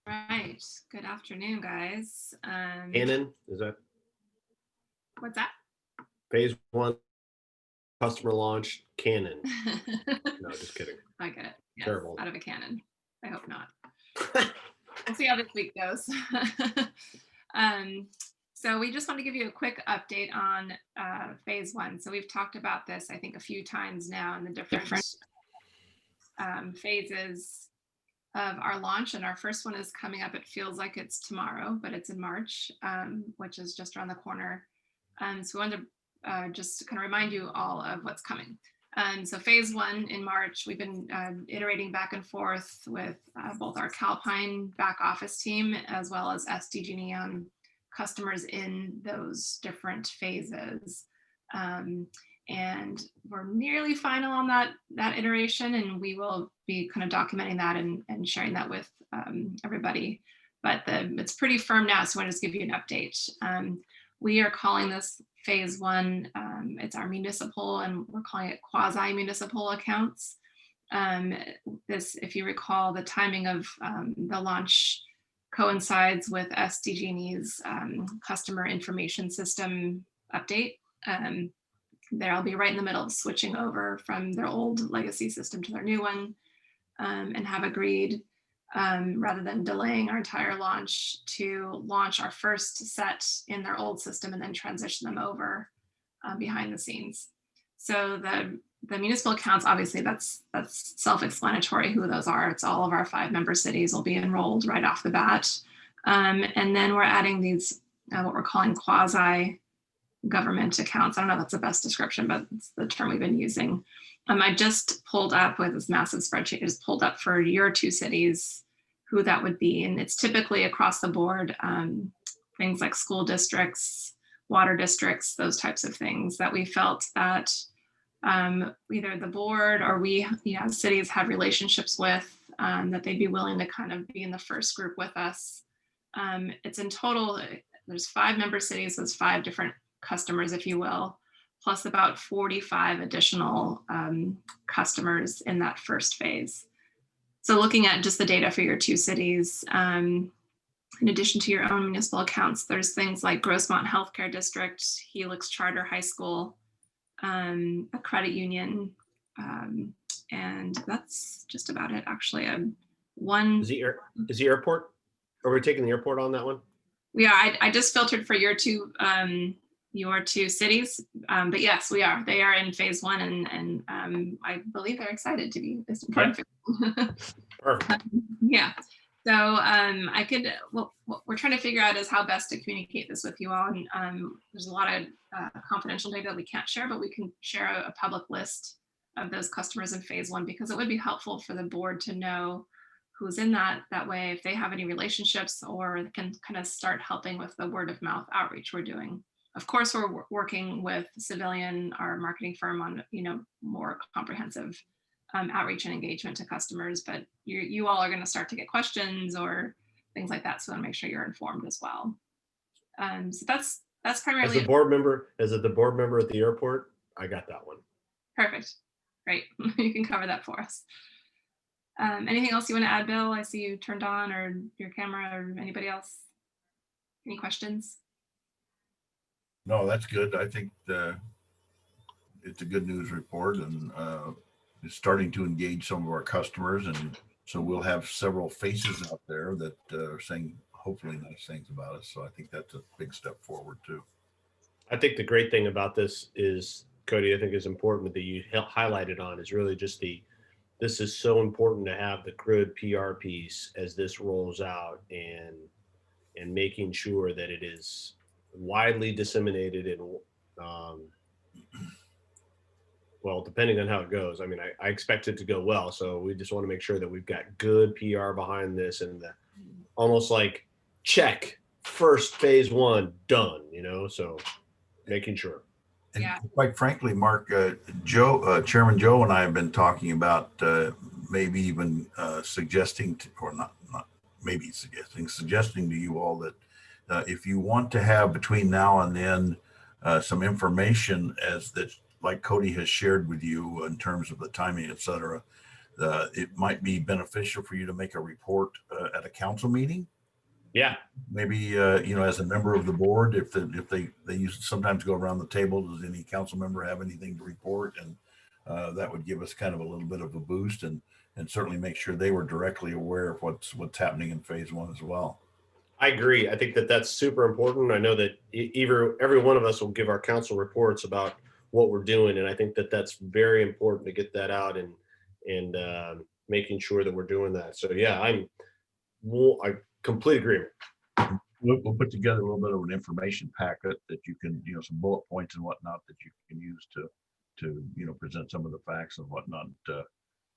[SPEAKER 8] Right. Good afternoon, guys.
[SPEAKER 3] Hannon, is that?
[SPEAKER 8] What's that?
[SPEAKER 3] Phase 1, customer launch, cannon. No, just kidding.
[SPEAKER 8] I get it. Yes,
[SPEAKER 3] Terrible.
[SPEAKER 8] out of a cannon. I hope not. We'll see how this week goes. So we just want to give you a quick update on phase 1. So we've talked about this, I think, a few times now in the different phases of our launch. And our first one is coming up. It feels like it's tomorrow, but it's in March, which is just around the corner. So we wanted to just kind of remind you all of what's coming. So phase 1 in March, we've been iterating back and forth with both our Calpine back office team as well as SDG&E on customers in those different phases. And we're nearly final on that iteration, and we will be kind of documenting that and sharing that with everybody. But it's pretty firm now, so I want to just give you an update. We are calling this phase 1. It's our municipal, and we're calling it quasi-municipal accounts. This, if you recall, the timing of the launch coincides with SDG&E's customer information system update. They'll be right in the middle of switching over from their old legacy system to their new one, and have agreed, rather than delaying our entire launch, to launch our first set in their old system and then transition them over behind the scenes. So the municipal accounts, obviously that's self-explanatory who those are. It's all of our 5 member cities will be enrolled right off the bat. And then we're adding these, what we're calling quasi government accounts. I don't know if that's the best description, but it's the term we've been using. I just pulled up with this massive spreadsheet, just pulled up for your 2 cities, who that would be. And it's typically across the board, things like school districts, water districts, those types of things that we felt that either the board or we, cities have relationships with, that they'd be willing to kind of be in the first group with us. It's in total, there's 5 member cities, there's 5 different customers, if you will, plus about 45 additional customers in that first phase. So looking at just the data for your 2 cities, in addition to your own municipal accounts, there's things like Grossmont Healthcare District, Helix Charter High School, a credit union, and that's just about it, actually.
[SPEAKER 3] Is the airport? Are we taking the airport on that one?
[SPEAKER 8] Yeah, I just filtered for your 2 cities, but yes, we are. They are in phase 1, and I believe they're excited to be this important.
[SPEAKER 3] Perfect.
[SPEAKER 8] Yeah. So what we're trying to figure out is how best to communicate this with you all. And there's a lot of confidential data that we can't share, but we can share a public list of those customers in phase 1, because it would be helpful for the board to know who's in that way, if they have any relationships, or can kind of start helping with the word of mouth outreach we're doing. Of course, we're working with Civilian, our marketing firm, on more comprehensive outreach and engagement to customers, but you all are going to start to get questions or things like that, so I want to make sure you're informed as well. So that's primarily
[SPEAKER 3] As the board member at the airport, I got that one.
[SPEAKER 8] Perfect. Great. You can cover that for us. Anything else you want to add, Bill? I see you turned on, or your camera, or anybody else. Any questions?
[SPEAKER 5] No, that's good. I think it's a good news report, and it's starting to engage some of our customers. And so we'll have several faces out there that are saying hopefully nice things about us. So I think that's a big step forward too.
[SPEAKER 3] I think the great thing about this is, Cody, I think is important that you highlighted on is really just this is so important to have the good PR piece as this rolls out, and making sure that it is widely disseminated and well, depending on how it goes. I mean, I expect it to go well, so we just want to make sure that we've got good PR behind this, and almost like check, first phase 1 done, so making sure.
[SPEAKER 5] And
[SPEAKER 8] Yeah.
[SPEAKER 5] quite frankly, Mark, Chairman Joe and I have been talking about maybe even suggesting to you all that if you want to have between now and then some information like Cody has shared with you in terms of the timing, et cetera, it might be beneficial for you to make a report at a council meeting.
[SPEAKER 3] Yeah,
[SPEAKER 5] Maybe, as a member of the board, if they used to sometimes go around the table, does any council member have anything to report? And that would give us kind of a little bit of a boost and certainly make sure they were directly aware of what's happening in phase one as well.
[SPEAKER 3] I agree. I think that that's super important. I know that every one of us will give our council reports about what we're doing, and I think that that's very important to get that out and making sure that we're doing that. So yeah, I complete agreement.
[SPEAKER 5] We'll put together a little bit of an information packet that you can, some bullet points and whatnot that you can use to present some of the facts and whatnot.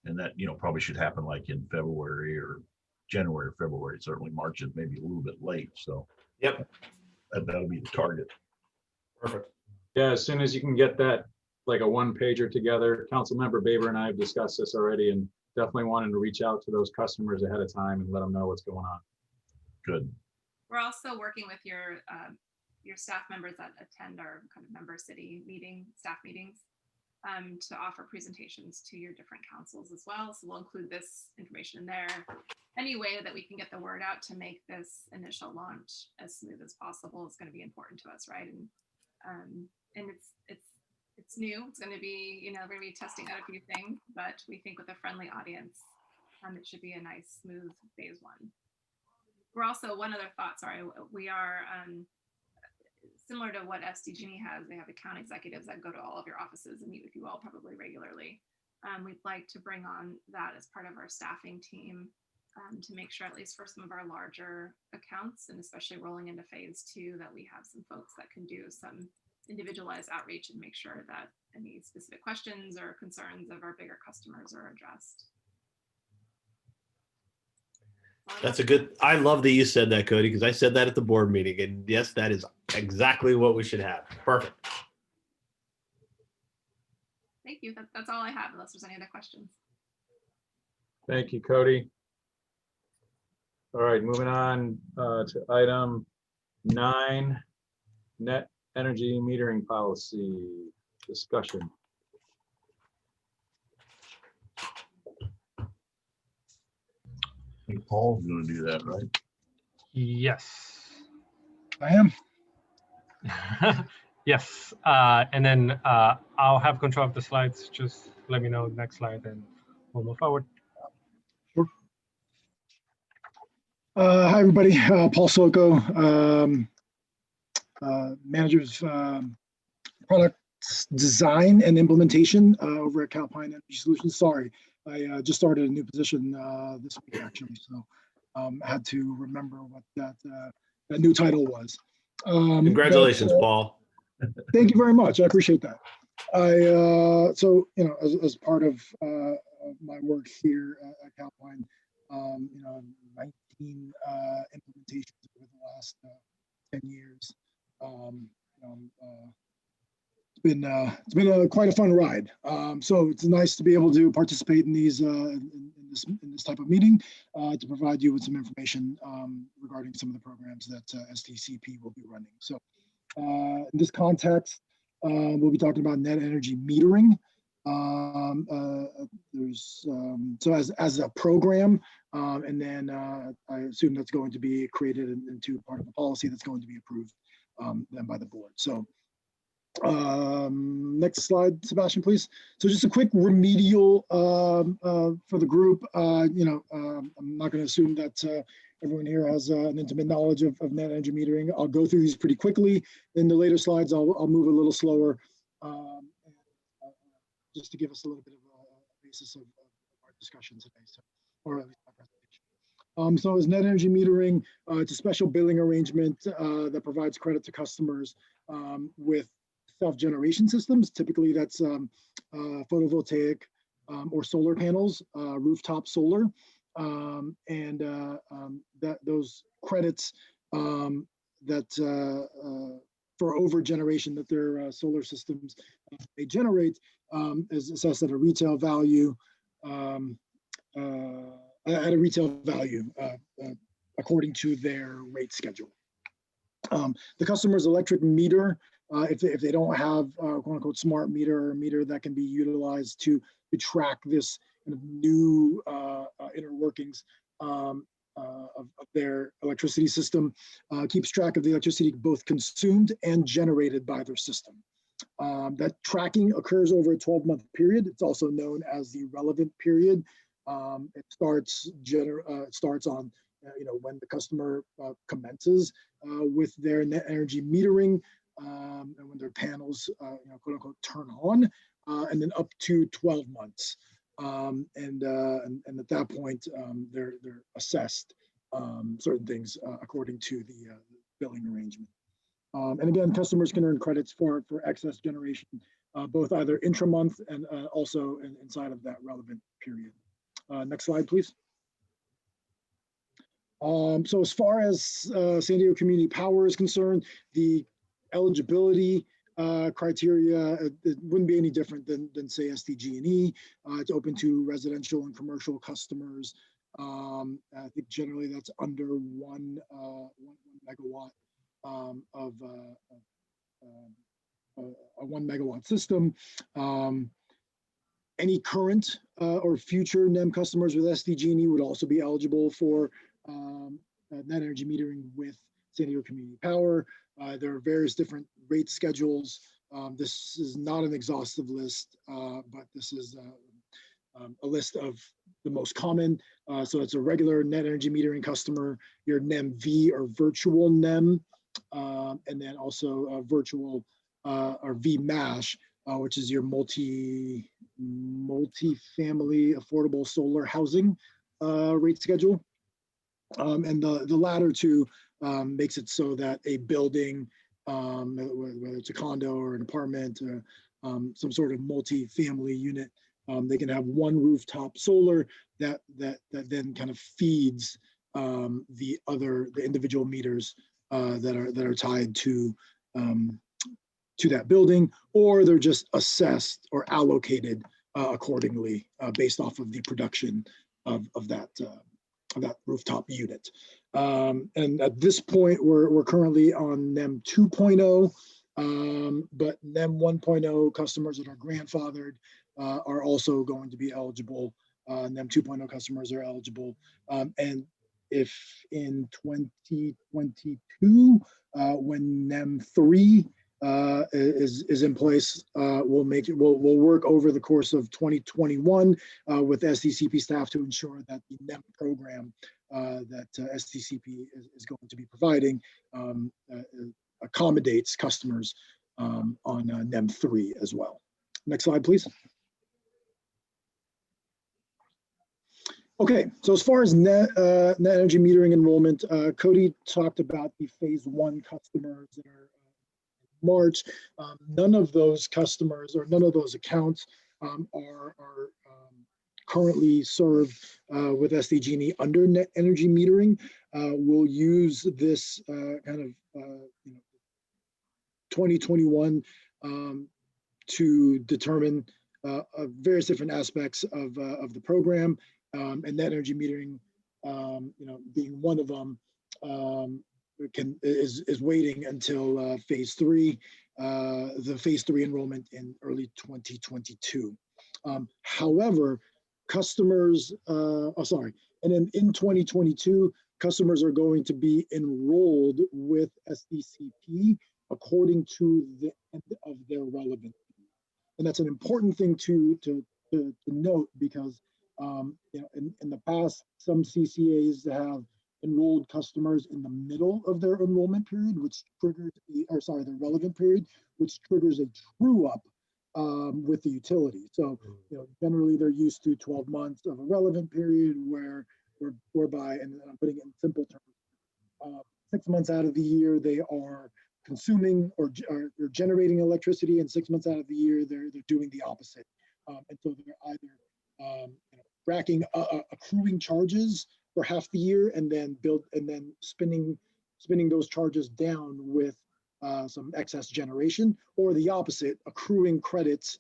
[SPEAKER 5] And that, probably should happen like in February or January or February. Certainly March is maybe a little bit late. So
[SPEAKER 3] Yep.
[SPEAKER 5] That'll be the target.
[SPEAKER 3] Perfect.
[SPEAKER 2] Yeah, as soon as you can get that, like a one pager together, Councilmember Baber and I have discussed this already and definitely wanting to reach out to those customers ahead of time and let them know what's going on.
[SPEAKER 5] Good.
[SPEAKER 8] We're also working with your staff members that attend our kind of member city staff meetings, to offer presentations to your different councils as well. So we'll include this information in there. Any way that we can get the word out to make this initial launch as smooth as possible is going to be important to us, right? And it's new. It's going to be, we're going to be testing out a few things, but we think with a friendly audience, it should be a nice, smooth phase one. We're also, one other thought, sorry, we are similar to what SDG&E has. They have account executives that go to all of your offices and meet with you all probably regularly. We'd like to bring on that as part of our staffing team to make sure, at least for some of our larger accounts, and especially rolling into phase two, that we have some folks that can do some individualized outreach and make sure that any specific questions or concerns of our bigger customers are addressed.
[SPEAKER 3] I love that you said that, Cody, because I said that at the board meeting, and yes, that is exactly what we should have. Perfect.
[SPEAKER 8] Thank you. That's all I have, unless there's any other questions.
[SPEAKER 2] Thank you, Cody. All right, moving on to item 9, net energy metering policy discussion.
[SPEAKER 5] I think Paul's going to do that, right?
[SPEAKER 1] Yes.
[SPEAKER 9] I am.
[SPEAKER 1] Yes. And then I'll have control of the slides. Just let me know the next slide and we'll move forward.
[SPEAKER 9] Sure. Hi, everybody. Paul Soko, manager of product design and implementation over at Calpine Energy Solutions. Sorry, I just started a new position this week, actually. So had to remember what that new title was.
[SPEAKER 3] Congratulations, Paul.
[SPEAKER 9] Thank you very much. I appreciate that. So, as part of my work here at Calpine, 19 implementations over the last 10 years. It's been quite a fun ride. So it's nice to be able to participate in these in this type of meeting to provide you with some information regarding some of the programs that STCP will be running. So in this context, we'll be talking about net energy metering. So as a program, and then I assume that's going to be created into part of a policy that's going to be approved then by the board. So next slide, Sebastian, please. So just a quick remedial for the group. I'm not going to assume that everyone here has an intimate knowledge of net energy metering. I'll go through these pretty quickly. In the later slides, I'll move a little slower, just to give us a little bit of a basis of our discussion today, or at least my presentation. So as net energy metering, it's a special billing arrangement that provides credit to customers with self-generation systems. Typically, that's photovoltaic or solar panels, rooftop solar, and that those credits that for over generation that their solar systems they generate is assessed at a retail value according to their rate schedule. The customer's electric meter, if they don't have quote unquote smart meter or a meter that can be utilized to track this kind of new inner workings, of their electricity system, keeps track of the electricity both consumed and generated by their system. That tracking occurs over a 12-month period. It's also known as the relevant period. It starts on when the customer commences with their net energy metering, and when their panels quote unquote turn on, and then up to 12 months. And at that point, they're assessed certain things according to the billing arrangement. And again, customers can earn credits for excess generation, both either intra-month and also inside of that relevant period. Next slide, please. So as far as San Diego Community Power is concerned, the eligibility criteria, it wouldn't be any different than say SDG&E. It's open to residential and commercial customers. I think generally that's under 1 megawatt of a 1 megawatt system. Any current or future NEM customers with SDG&E would also be eligible for net energy metering with San Diego Community Power. There are various different rate schedules. This is not an exhaustive list, but this is a list of the most common. So it's a regular net energy metering customer, your NEM-V or virtual NEM, and then also virtual or VMASH, which is your multi-family affordable solar housing rate schedule. And the latter two makes it so that a building, whether it's a condo or an apartment or some sort of multi-family unit, they can have one rooftop solar that then kind of feeds the individual meters that are tied to that building, or they're just assessed or allocated accordingly based off of the production of that rooftop unit. And at this point, we're currently on NEM 2.0, but NEM 1.0 customers that are grandfathered are also going to be eligible. NEM 2.0 customers are eligible. And if in 2022, when NEM 3 is in place, we'll work over the course of 2021 with SDCP staff to ensure that the NEM program that SDCP is going to be providing accommodates customers on NEM 3 as well. Next slide, please. Okay, so as far as net energy metering enrollment, Cody talked about the phase 1 customers that are March. None of those customers or none of those accounts are currently served with SDG&E under net energy metering. We'll use this kind of 2021 to determine various different aspects of the program, and net energy metering, being one of them. Is waiting until phase 3, the phase 3 enrollment in early 2022. However, customers, and then in 2022, customers are going to be enrolled with SDCP according to the end of their relevant. And that's an important thing to note, because in the past, some CCAs have enrolled customers in the middle of their enrollment period, which triggers the relevant period, which triggers a true up with the utility. So, generally they're used to 12 months of a relevant period whereby, and I'm putting it in simple terms, 6 months out of the year they are consuming or generating electricity, and 6 months out of the year they're doing the opposite. And so they're either accruing charges for half the year and then spinning those charges down with some excess generation, or the opposite, accruing credits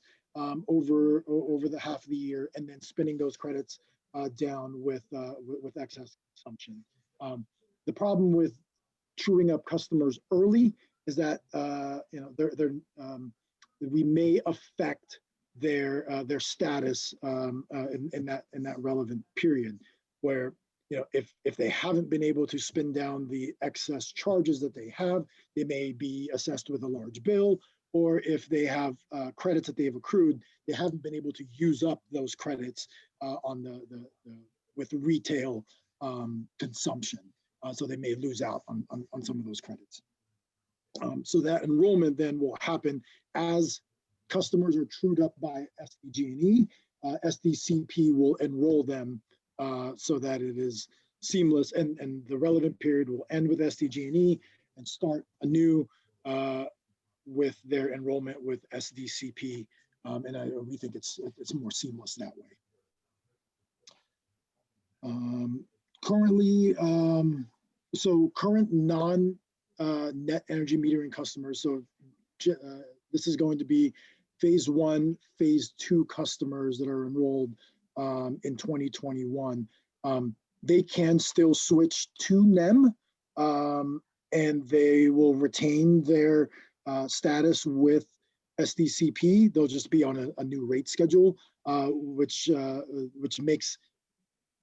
[SPEAKER 9] over the half of the year and then spinning those credits down with excess consumption. The problem with truing up customers early is that we may affect their status in that relevant period, where if they haven't been able to spin down the excess charges that they have, they may be assessed with a large bill, or if they have credits that they have accrued, they haven't been able to use up those credits on with retail consumption. So they may lose out on some of those credits. So that enrollment then will happen as customers are trued up by SDG&E. SDCP will enroll them so that it is seamless, and the relevant period will end with SDG&E and start anew with their enrollment with SDCP. And we think it's more seamless that way. Currently, so current non-net energy metering customers, so this is going to be phase 1, phase 2 customers that are enrolled in 2021. They can still switch to NEM, and they will retain their status with SDCP. They'll just be on a new rate schedule, which makes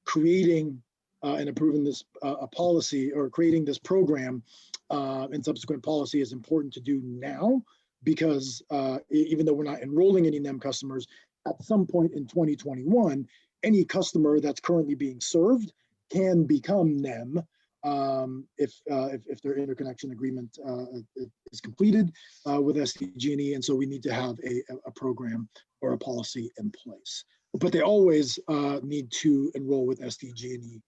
[SPEAKER 9] creating and approving this a policy, or creating this program and subsequent policy, is important to do now, because even though we're not enrolling any NEM customers, at some point in 2021, any customer that's currently being served can become NEM if their interconnection agreement is completed with SDG&E, and so we need to have a program or a policy in place. But they always need to enroll with SDG&E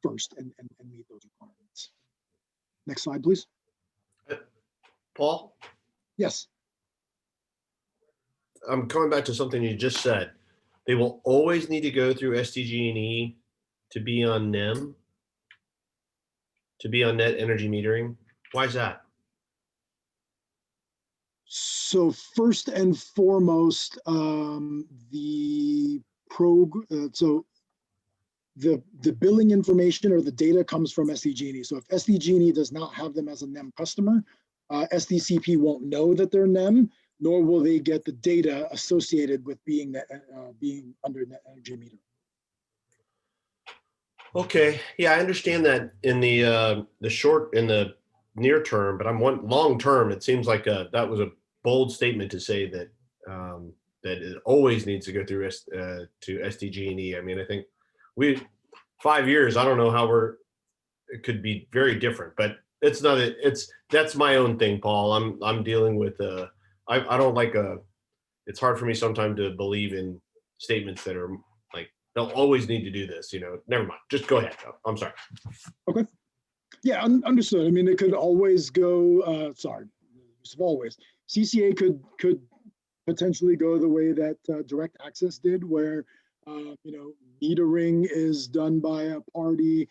[SPEAKER 9] first and meet those requirements. Next slide, please.
[SPEAKER 3] Paul,
[SPEAKER 9] Yes.
[SPEAKER 3] I'm coming back to something you just said. They will always need to go through SDG&E to be on NEM, to be on net energy metering. Why is that?
[SPEAKER 9] So first and foremost, the billing information or the data comes from SDG&E. So if SDG&E does not have them as a NEM customer, SDCP won't know that they're NEM, nor will they get the data associated with being under net energy meter.
[SPEAKER 3] Okay, yeah, I understand that in the near term, but I'm long term. It seems like that was a bold statement to say that that it always needs to go through to SDG&E. I mean, I think 5 years. I don't know how it could be very different, but it's not. That's my own thing, Paul. I'm dealing with I don't like it's hard for me sometimes to believe in statements that are like, they'll always need to do this, never mind. Just go ahead. I'm sorry.
[SPEAKER 9] Okay. Yeah, understood. I mean, it could always go, always. CCA could potentially go the way that direct access did, where, metering is done by a party,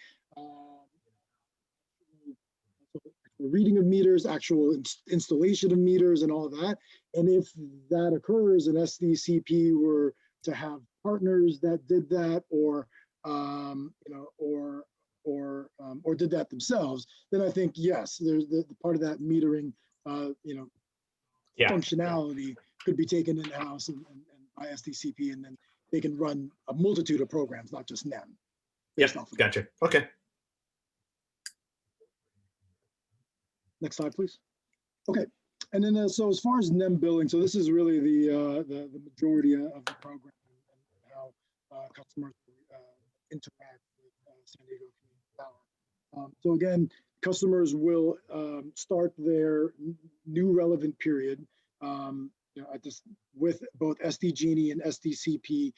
[SPEAKER 9] reading of meters, actual installation of meters and all of that. And if that occurs and SDCP were to have partners that did that, or did that themselves, then I think, yes, there's the part of that metering, functionality could be taken in-house and by SDCP, and then they can run a multitude of programs, not just NEM.
[SPEAKER 3] Yes, gotcha. Okay.
[SPEAKER 9] Next slide, please. Okay, and then so as far as NEM billing, so this is really the majority of the program and how customers interact with San Diego Community Power. So again, customers will start their new relevant period with both SDG&E and SDCP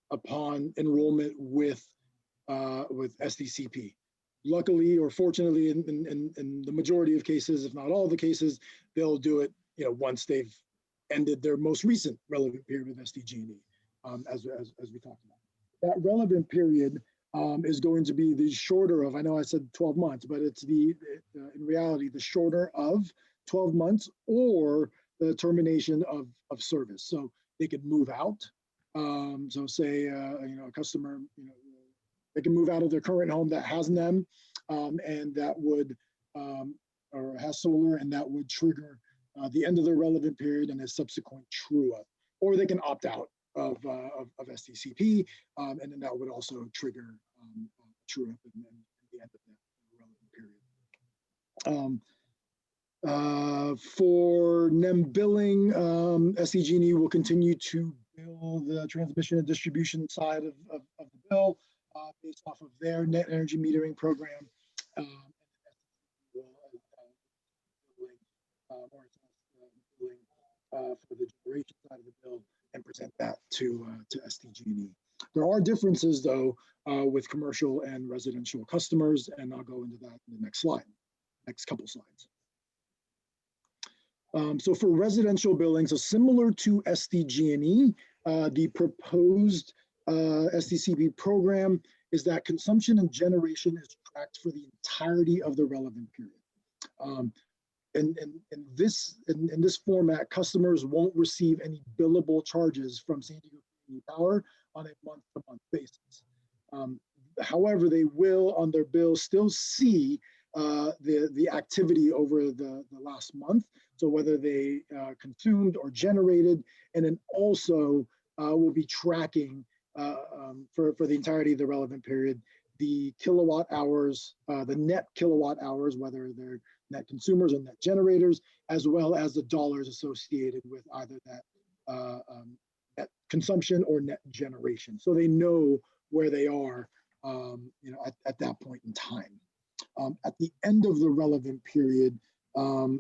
[SPEAKER 9] upon enrollment with SDCP. Luckily or fortunately, in the majority of cases, if not all the cases, they'll do it, once they've ended their most recent relevant period with SDG&E, as we talked about. That relevant period is going to be the shorter of, I know I said 12 months, but it's in reality, the shorter of 12 months or the termination of service. So they could move out. So say, a customer, they can move out of their current home that has NEM, and that would, or has solar, and that would trigger the end of the relevant period and a subsequent true up. Or they can opt out of SDCP, and then that would also trigger true up in the end of that relevant period. For NEM billing, SDG&E will continue to bill the transmission and distribution side of the bill based off of their net energy metering program. For the generation side of the bill and present that to SDG&E. There are differences though with commercial and residential customers, and I'll go into that in the next slide, next couple slides. So for residential billing, so similar to SDG&E, the proposed SDCP program is that consumption and generation is tracked for the entirety of the relevant period. In this format, customers won't receive any billable charges from San Diego Community Power on a month-to-month basis. However, they will on their bill still see the activity over the last month. So whether they consumed or generated, and then also will be tracking for the entirety of the relevant period, the kilowatt hours, the net kilowatt hours, whether they're net consumers or net generators, as well as the dollars associated with either that net consumption or net generation. So they know where they are, at that point in time. At the end of the relevant period,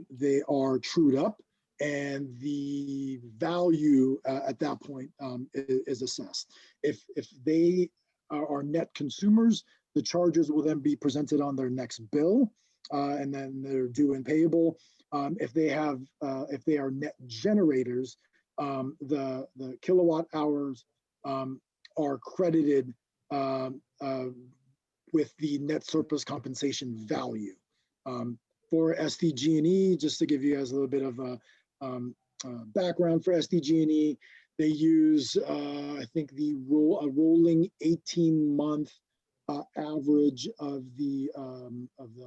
[SPEAKER 9] they are trued up, and the value at that point is assessed. If they are net consumers, the charges will then be presented on their next bill, and then they're due and payable. If they are net generators, the kilowatt hours are credited with the net surplus compensation value. For SDG&E, just to give you guys a little bit of a background for SDG&E, they use I think a rolling 18-month average of the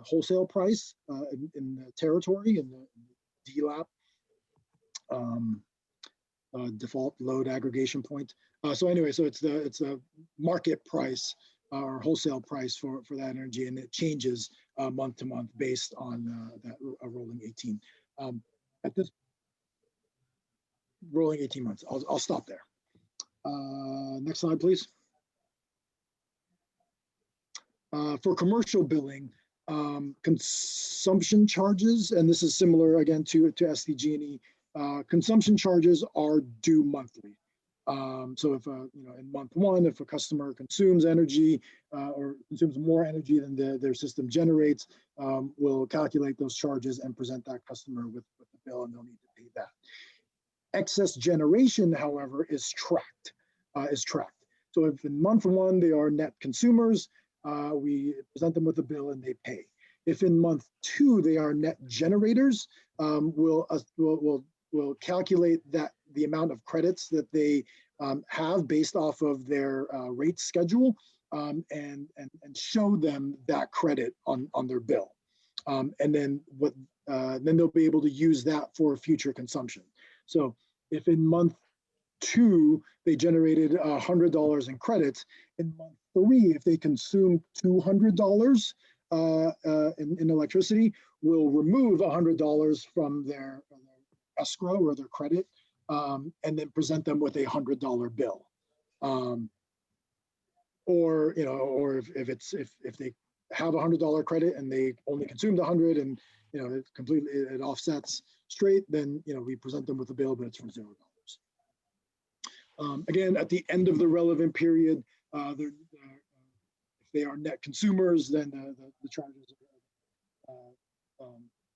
[SPEAKER 9] wholesale price in the territory, in the DLAP, default load aggregation point. So anyway, so it's a market price or wholesale price for that energy, and it changes month to month based on that rolling 18. At this rolling 18 months, I'll stop there. Next slide, please. For commercial billing, consumption charges, and this is similar again to SDG&E, consumption charges are due monthly. So if in month one, if a customer consumes energy or consumes more energy than their system generates, we'll calculate those charges and present that customer with the bill, and they'll need to pay that. Excess generation, however, is tracked. So if in month one they are net consumers, we present them with a bill and they pay. If in month two they are net generators, we'll calculate that the amount of credits that they have based off of their rate schedule, and show them that credit on their bill, and then then they'll be able to use that for future consumption. So if in month two they generated $100 in credits, in month three, if they consume $200 in electricity, we'll remove $100 from their escrow or their credit, and then present them with a $100 bill. Or if they have $100 credit and they only consumed 100, and it offsets straight, then we present them with a bill, but it's for $0. Again, at the end of the relevant period, if they are net consumers, then the charges are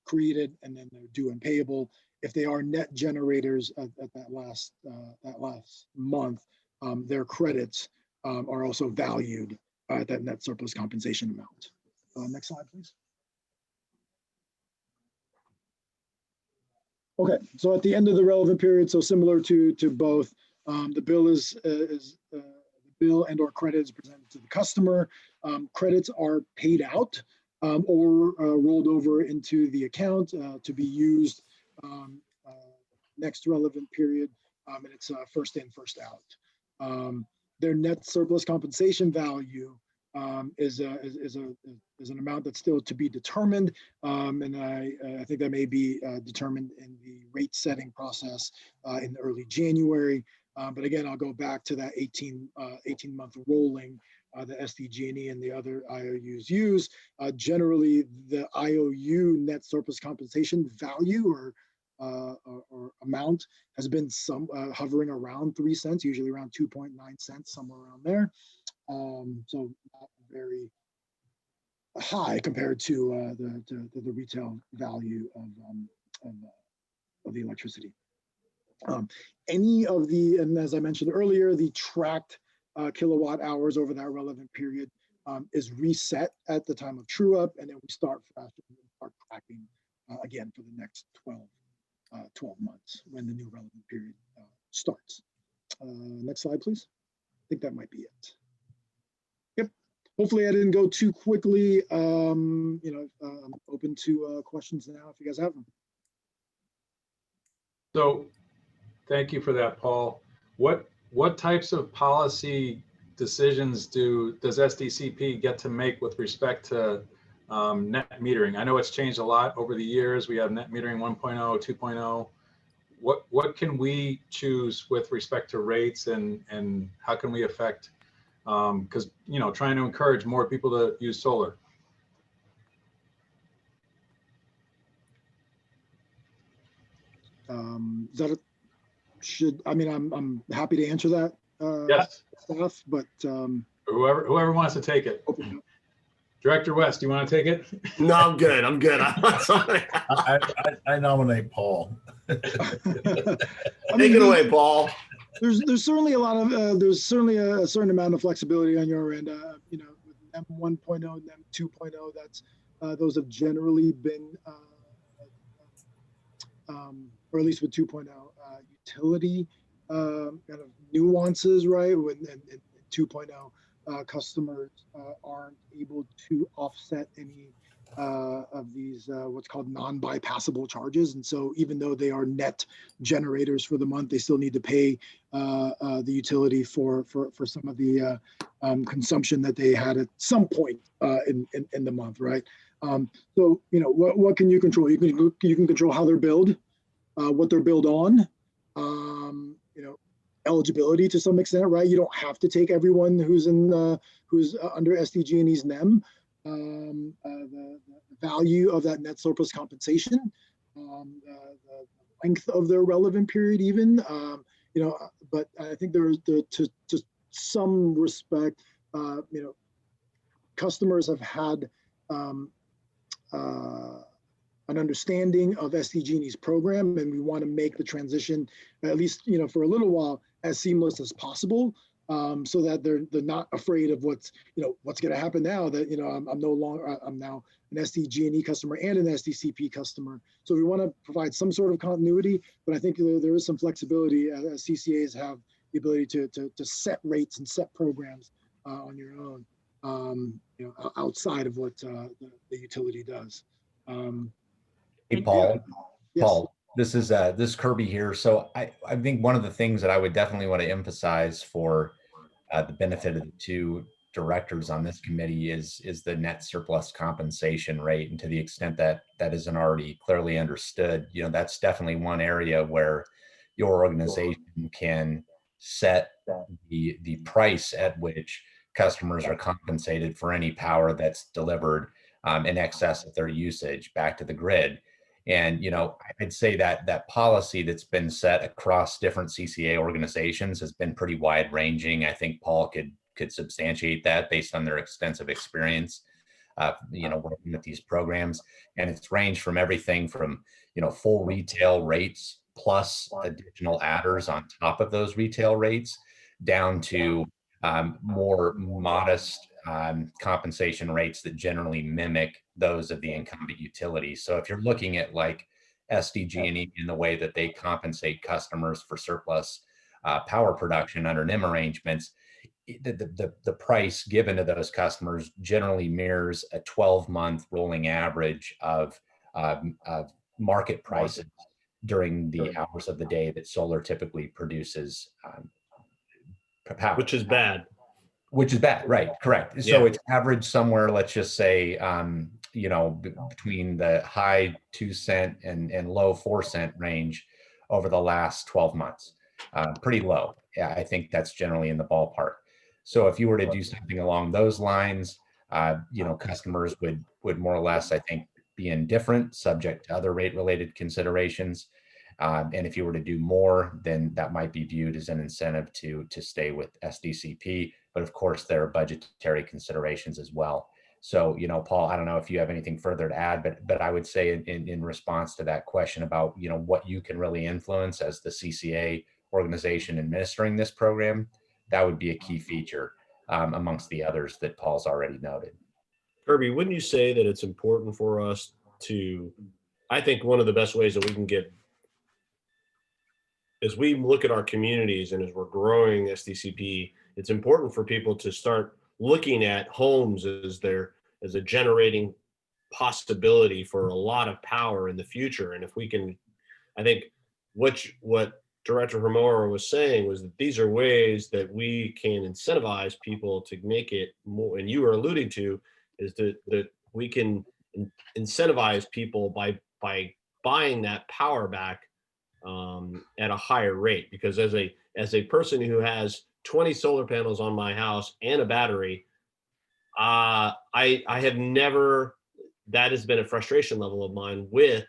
[SPEAKER 9] created, and then they're due and payable. If they are net generators at that last month, their credits are also valued at that net surplus compensation amount. Next slide, please. Okay, so at the end of the relevant period, so similar to both, the bill the bill and/or credits presented to the customer. Credits are paid out or rolled over into the account to be used next relevant period, and it's first in, first out. Their net surplus compensation value is an amount that's still to be determined. And I think that may be determined in the rate setting process in early January. But again, I'll go back to that 18-month rolling the SDG&E and the other IOUs use. Generally, the IOU net surplus compensation value or amount has been hovering around 3 cents, usually around 2.9 cents, somewhere around there. So not very high compared to the retail value of the electricity. Any of the, and as I mentioned earlier, the tracked kilowatt hours over that relevant period is reset at the time of true up, and then we start tracking again for the next 12 months when the new relevant period starts. Next slide, please. I think that might be it. Yep. Hopefully I didn't go too quickly. I'm open to questions now if you guys have them.
[SPEAKER 2] So thank you for that, Paul. What types of policy decisions does SDCP get to make with respect to net metering? I know it's changed a lot over the years. We have net metering 1.0, 2.0. What can we choose with respect to rates, and how can we affect, because trying to encourage more people to use solar?
[SPEAKER 9] I'm happy to answer that.
[SPEAKER 2] Yes.
[SPEAKER 9] Staff, but
[SPEAKER 2] whoever wants to take it. Director West, do you want to take it?
[SPEAKER 3] No, I'm good. I'm good.
[SPEAKER 5] I nominate Paul.
[SPEAKER 3] Take it away, Paul.
[SPEAKER 9] There's certainly a lot of there's certainly a certain amount of flexibility on your end. With NEM 1.0, NEM 2.0, that's those have generally been, or at least with 2.0, utility kind of nuances, right? And 2.0, customers aren't able to offset any of these what's called non-bypassable charges, and so even though they are net generators for the month, they still need to pay the utility for some of the consumption that they had at some point in the month, right? So what can you control? You can control how they're billed, what they're billed on, eligibility to some extent, right? You don't have to take everyone who's under SDG&E's NEM. The value of that net surplus compensation, the length of their relevant period, even, but I think there's to some respect, customers have had an understanding of SDG&E's program, and we want to make the transition, at least for a little while, as seamless as possible, so that they're not afraid of what's going to happen now that I'm now an SDG&E customer and an SDCP customer. So we want to provide some sort of continuity, but I think there is some flexibility as CCAs have the ability to set rates and set programs on your own, outside of what the utility does.
[SPEAKER 10] Hey, Paul.
[SPEAKER 9] Yes.
[SPEAKER 10] Paul, this is Kirby here. So I think one of the things that I would definitely want to emphasize for the benefit of the two directors on this committee is the net surplus compensation rate. And to the extent that that isn't already clearly understood, that's definitely one area where your organization can set the price at which customers are compensated for any power that's delivered in excess of their usage back to the grid. And, I'd say that policy that's been set across different CCA organizations has been pretty wide ranging. I think Paul could substantiate that based on their extensive experience, working with these programs. And it's ranged from everything from, full retail rates plus additional adders on top of those retail rates down to more modest compensation rates that generally mimic those of the incumbent utilities. So if you're looking at like SDG&E in the way that they compensate customers for surplus power production under NEM arrangements, the price given to those customers generally mirrors a 12-month rolling average of market prices during the hours of the day that solar typically produces power.
[SPEAKER 3] Which is bad.
[SPEAKER 10] Which is bad, right? Correct. So it's average somewhere, let's just say, between the high 2 cent and low 4 cent range over the last 12 months. Pretty low. Yeah, I think that's generally in the ballpark. So if you were to do something along those lines, customers would more or less, I think, be indifferent, subject to other rate related considerations. And if you were to do more, then that might be viewed as an incentive to stay with SDCP. But of course, there are budgetary considerations as well. So, Paul, I don't know if you have anything further to add, but I would say in response to that question about, what you can really influence as the CCA organization administering this program, that would be a key feature amongst the others that Paul's already noted.
[SPEAKER 3] Kirby, wouldn't you say that it's important for us to, I think one of the best ways that we can get, as we look at our communities and as we're growing SDCP, it's important for people to start looking at homes as a generating possibility for a lot of power in the future. And if we can, I think what Director Hamora was saying was that these are ways that we can incentivize people to make it more, and you were alluding to, is that we can incentivize people by buying that power back at a higher rate. Because as a person who has 20 solar panels on my house and a battery, I have never, that has been a frustration level of mine with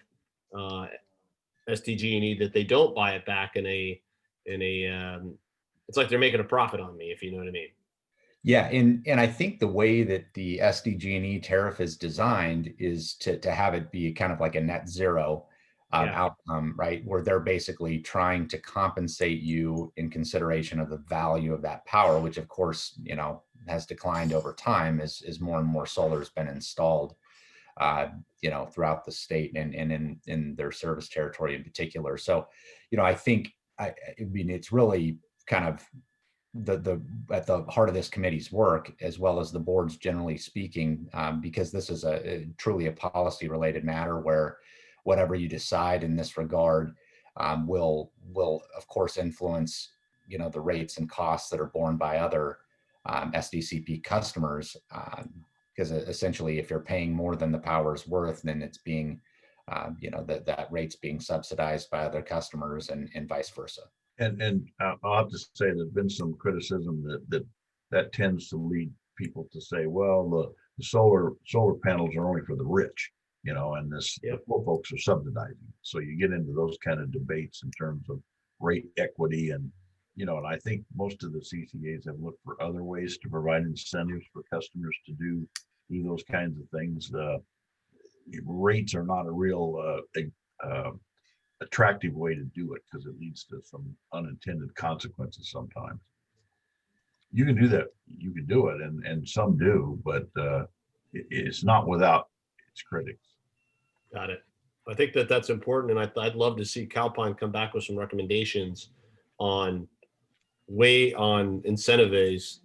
[SPEAKER 3] SDG&E, that they don't buy it back in a it's like they're making a profit on me, if you know what I mean.
[SPEAKER 10] Yeah, and I think the way that the SDG&E tariff is designed is to have it be kind of like a net zero outcome, right? Where they're basically trying to compensate you in consideration of the value of that power, which of course, has declined over time as more and more solar has been installed, throughout the state and in their service territory in particular. So, I think, it's really kind of at the heart of this committee's work, as well as the board's generally speaking, because this is truly a policy related matter where whatever you decide in this regard will of course influence, the rates and costs that are borne by other SDCP customers. Because essentially, if you're paying more than the power's worth, then it's being, that rate's being subsidized by other customers and vice versa.
[SPEAKER 5] And I'll have to say there's been some criticism that tends to lead people to say, well, the solar panels are only for the rich, and the poor folks are subsidizing. So you get into those kind of debates in terms of rate equity and I think most of the CCAs have looked for other ways to provide incentives for customers to do those kinds of things. Rates are not a real attractive way to do it because it leads to some unintended consequences sometimes. You can do that, you can do it, and some do, but it's not without its critics.
[SPEAKER 3] Got it. I think that's important, and I'd love to see Calpine come back with some recommendations on incentives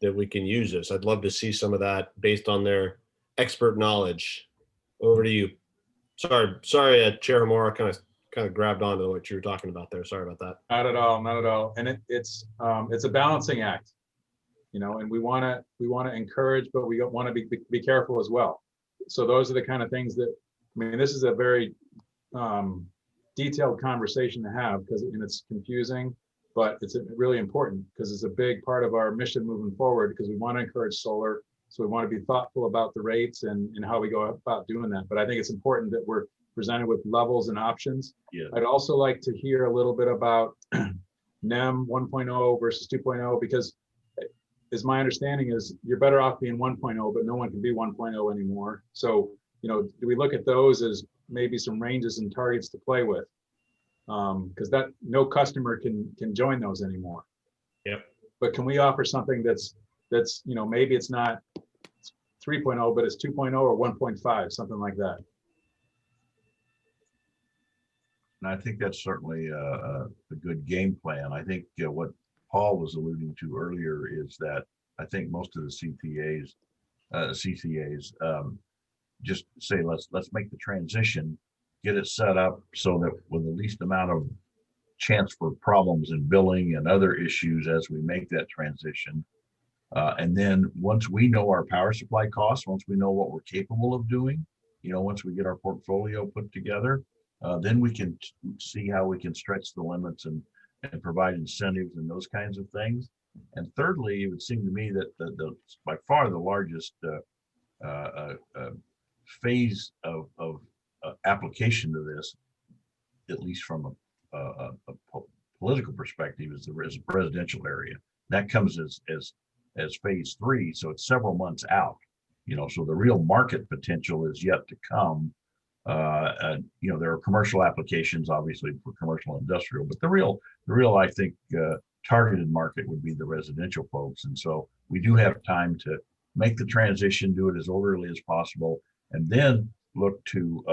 [SPEAKER 3] that we can use this. I'd love to see some of that based on their expert knowledge. Over to you. Sorry, Chair Hamora, kind of grabbed onto what you were talking about there. Sorry about that.
[SPEAKER 2] Not at all. And it's a balancing act, and we want to encourage, but we want to be careful as well. So those are the kind of things that, this is a very detailed conversation to have because it's confusing, but it's really important because it's a big part of our mission moving forward because we want to encourage solar. So we want to be thoughtful about the rates and how we go about doing that. But I think it's important that we're presented with levels and options.
[SPEAKER 5] Yeah.
[SPEAKER 2] I'd also like to hear a little bit about NEM 1.0 versus 2.0, because as my understanding is you're better off being 1.0, but no one can be 1.0 anymore. So, do we look at those as maybe some ranges and targets to play with? Because that no customer can join those anymore.
[SPEAKER 3] Yep.
[SPEAKER 2] But can we offer something that's maybe it's not 3.0, but it's 2.0 or 1.5, something like that.
[SPEAKER 5] And I think that's certainly a good game plan. I think what Paul was alluding to earlier is that I think most of the CCAs just say, let's make the transition, get it set up so that with the least amount of chance for problems in billing and other issues as we make that transition. And then once we know our power supply costs, once we know what we're capable of doing, once we get our portfolio put together, then we can see how we can stretch the limits and provide incentives and those kinds of things. And thirdly, it would seem to me that the by far the largest phase of application to this, at least from a political perspective, is the residential area. That comes as phase 3, so it's several months out. So the real market potential is yet to come. There are commercial applications, obviously, for commercial and industrial, but the real, I think, targeted market would be the residential folks. And so we do have time to make the transition, do it as orderly as possible, and then look to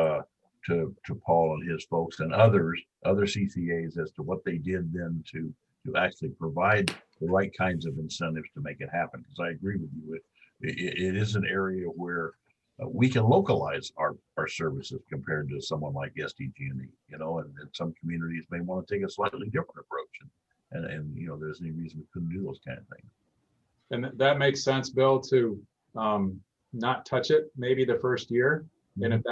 [SPEAKER 5] Paul and his folks and other CCAs as to what they did then to actually provide the right kinds of incentives to make it happen. Because I agree with you, it is an area where we can localize our services compared to someone like SDG&E, and some communities may want to take a slightly different approach, and there's any reason we couldn't do those kind of things.
[SPEAKER 2] And that makes sense, Bill, to not touch it maybe the first year. And if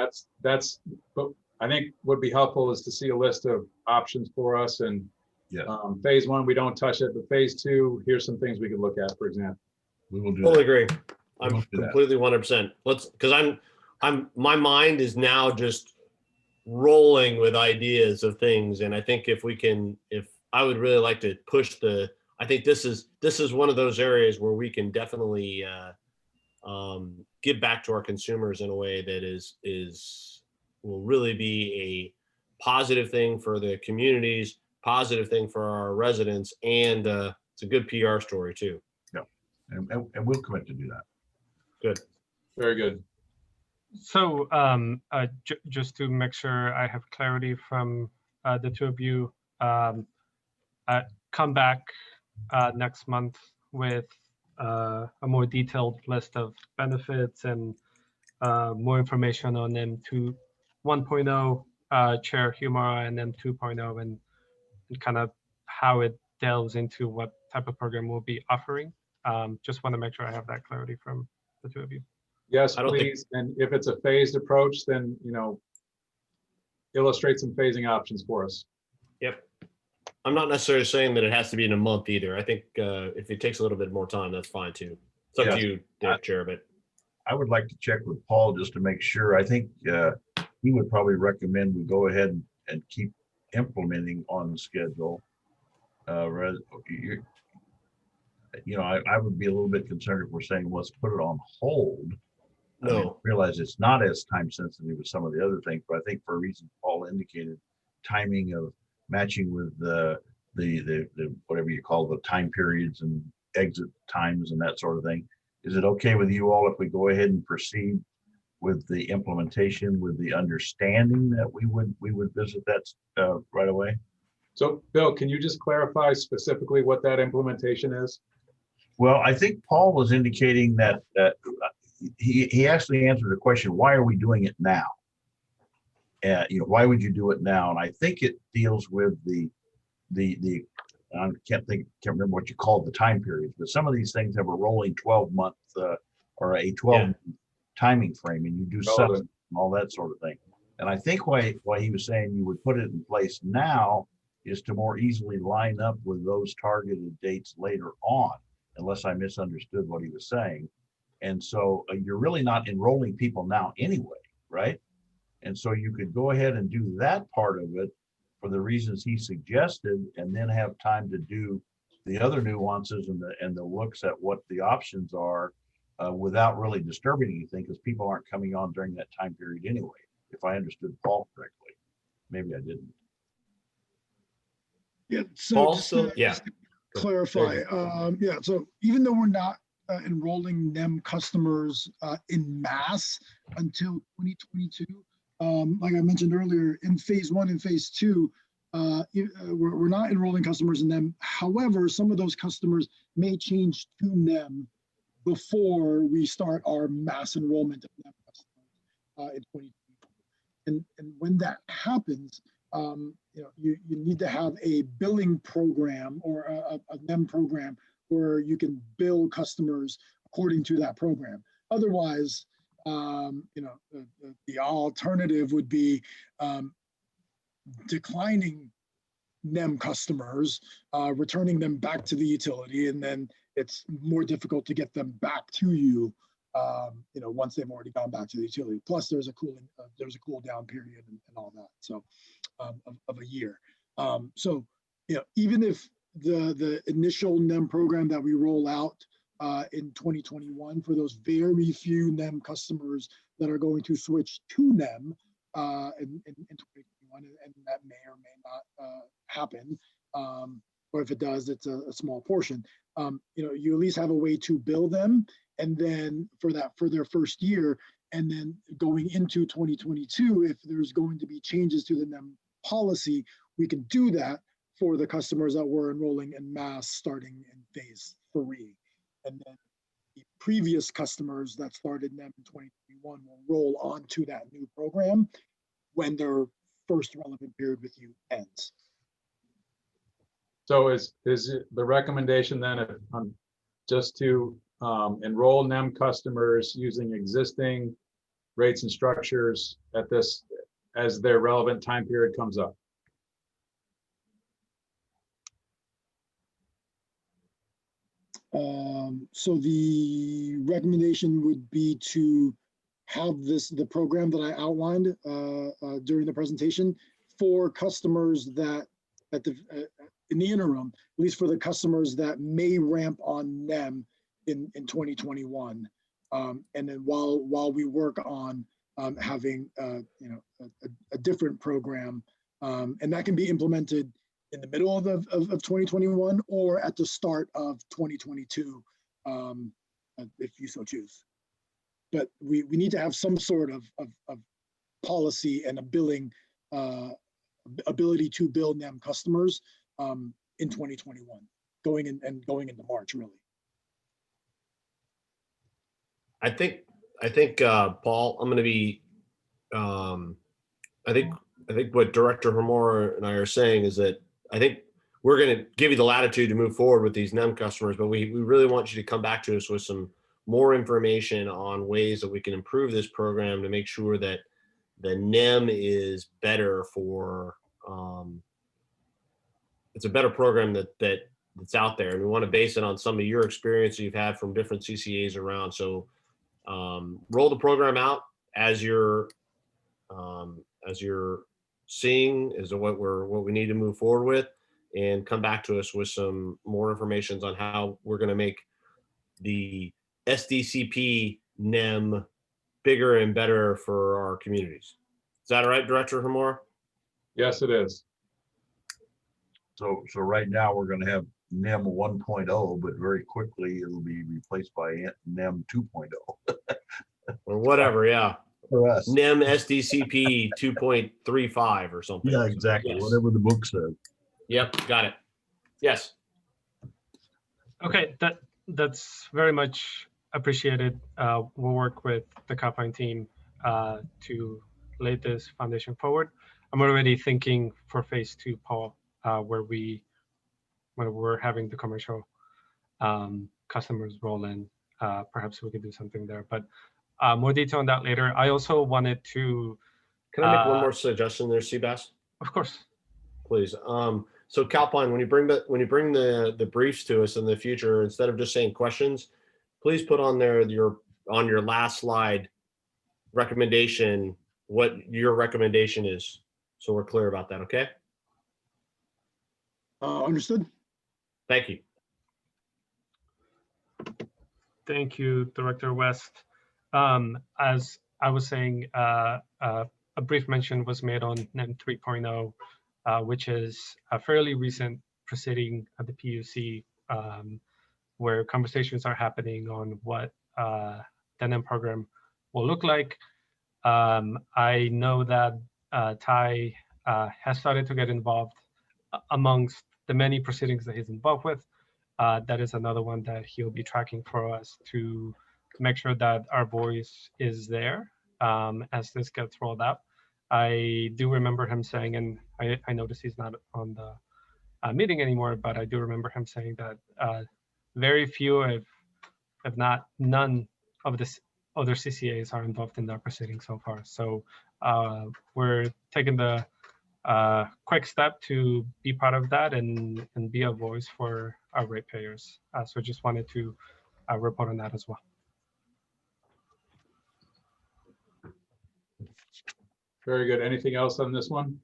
[SPEAKER 2] that's, but I think would be helpful is to see a list of options for us. And phase 1, we don't touch it, but phase 2, here's some things we could look at, for example.
[SPEAKER 5] We will do
[SPEAKER 3] Totally
[SPEAKER 5] that.
[SPEAKER 3] agree. I'm completely 100%. Because my mind is now just rolling with ideas of things. And I think if I would really like to push I think this is one of those areas where we can definitely give back to our consumers in a way that will really be a positive thing for the communities, positive thing for our residents, and it's a good PR story too.
[SPEAKER 5] Yeah, and we'll commit to do that.
[SPEAKER 3] Good.
[SPEAKER 2] Very good.
[SPEAKER 1] So just to make sure I have clarity from the two of you, come back next month with a more detailed list of benefits and more information on M2 1.0, Chair Humara, and M2.0, and kind of how it delves into what type of program we'll be offering. Just want to make sure I have that clarity from the two of you.
[SPEAKER 2] Yes, please. And if it's a phased approach, then, illustrate some phasing options for us.
[SPEAKER 3] Yep. I'm not necessarily saying that it has to be in a month either. I think if it takes a little bit more time, that's fine too. It's up to you, Chair, but
[SPEAKER 5] I would like to check with Paul just to make sure. I think he would probably recommend we go ahead and keep implementing on the schedule. I would be a little bit concerned if we're saying, let's put it on hold.
[SPEAKER 3] No.
[SPEAKER 5] I realize it's not as time sensitive as some of the other things, but I think for reasons Paul indicated, timing of matching with the whatever you call the time periods and exit times and that sort of thing. Is it okay with you all if we go ahead and proceed with the implementation with the understanding that we would visit that right away?
[SPEAKER 2] So Bill, can you just clarify specifically what that implementation is?
[SPEAKER 5] Well, I think Paul was indicating that he actually answered the question, why are we doing it now? Why would you do it now? And I think it deals with the I can't remember what you called the time periods, but some of these things have a rolling 12-month or a 12 timing frame, and you do subs and all that sort of thing. And I think why he was saying you would put it in place now is to more easily line up with those targeted dates later on, unless I misunderstood what he was saying. And so you're really not enrolling people now anyway, right? And so you could go ahead and do that part of it for the reasons he suggested, and then have time to do the other nuances and the looks at what the options are without really disturbing anything, because people aren't coming on during that time period anyway, if I understood Paul correctly. Maybe I didn't.
[SPEAKER 9] Yeah, so just to
[SPEAKER 3] yeah.
[SPEAKER 9] clarify, so even though we're not enrolling NEM customers in mass until 2022, like I mentioned earlier, in phase 1 and phase 2, we're not enrolling customers in NEM. However, some of those customers may change to NEM before we start our mass enrollment of NEM customers in 2022. And when that happens, you need to have a billing program or a NEM program where you can bill customers according to that program. Otherwise, the alternative would be declining NEM customers, returning them back to the utility, and then it's more difficult to get them back to you, once they've already gone back to the utility. Plus, there's a cool down period and all that. So, of a year. Even if the initial NEM program that we roll out in 2021 for those very few NEM customers that are going to switch to NEM in 2021, and that may or may not happen, or if it does, it's a small portion. You at least have a way to bill them, and then for their first year, and then going into 2022, if there's going to be changes to the NEM policy, we can do that for the customers that were enrolling en masse starting in phase 3. And then the previous customers that started NEM in 2021 will roll on to that new program when their first relevant period with you ends.
[SPEAKER 2] So is it the recommendation then just to enroll NEM customers using existing rates and structures at this as their relevant time period comes up?
[SPEAKER 9] So the recommendation would be to have the program that I outlined during the presentation for customers that in the interim, at least for the customers that may ramp on NEM in 2021. And then while we work on having a different program, and that can be implemented in the middle of 2021 or at the start of 2022, if you so choose. But we need to have some sort of policy and a billing ability to bill NEM customers in 2021, going into March, really.
[SPEAKER 3] I think Paul, I'm going to be, I think what Director Hamor and I are saying is that I think we're going to give you the latitude to move forward with these NEM customers, but we really want you to come back to us with some more information on ways that we can improve this program to make sure that the NEM is better for, it's a better program that's out there. And we want to base it on some of your experience you've had from different CCAs around. So roll the program out as you're seeing is what we need to move forward with, and come back to us with some more information on how we're going to make the SDCP NEM bigger and better for our communities. Is that all right, Director Hamor?
[SPEAKER 2] Yes, it is.
[SPEAKER 5] So right now we're going to have NEM 1.0, but very quickly it'll be replaced by NEM 2.0.
[SPEAKER 3] Or whatever, yeah.
[SPEAKER 5] For us.
[SPEAKER 3] NEM SDCP 2.35 or something.
[SPEAKER 5] Yeah, exactly.
[SPEAKER 3] Yes.
[SPEAKER 5] Whatever the book says.
[SPEAKER 3] Yep, got it. Yes.
[SPEAKER 1] Okay, that's very much appreciated. We'll work with the Calpine team to lay this foundation forward. I'm already thinking for phase 2, Paul, when we're having the commercial customers roll in, perhaps we could do something there. But more detail on that later. I also wanted to.
[SPEAKER 3] Can I make one more suggestion there, Seabass?
[SPEAKER 1] Of course.
[SPEAKER 3] Please. So Calpine, when you bring the briefs to us in the future, instead of just saying questions, please put on there on your last slide recommendation, what your recommendation is, so we're clear about that. Okay.
[SPEAKER 9] Understood.
[SPEAKER 3] Thank you.
[SPEAKER 1] Thank you, Director West. As I was saying, a brief mention was made on NEM 3.0, which is a fairly recent proceeding at the PUC, where conversations are happening on what the NEM program will look like. I know that Ty has started to get involved amongst the many proceedings that he's involved with. That is another one that he'll be tracking for us to make sure that our voice is there as this gets rolled out. I do remember him saying, and I noticed he's not on the meeting anymore, but I do remember him saying that very few, if not none, of the other CCAs are involved in the proceeding so far. So we're taking the quick step to be part of that and be a voice for our ratepayers. So just wanted to report on that as well.
[SPEAKER 2] Very good. Anything else on this one?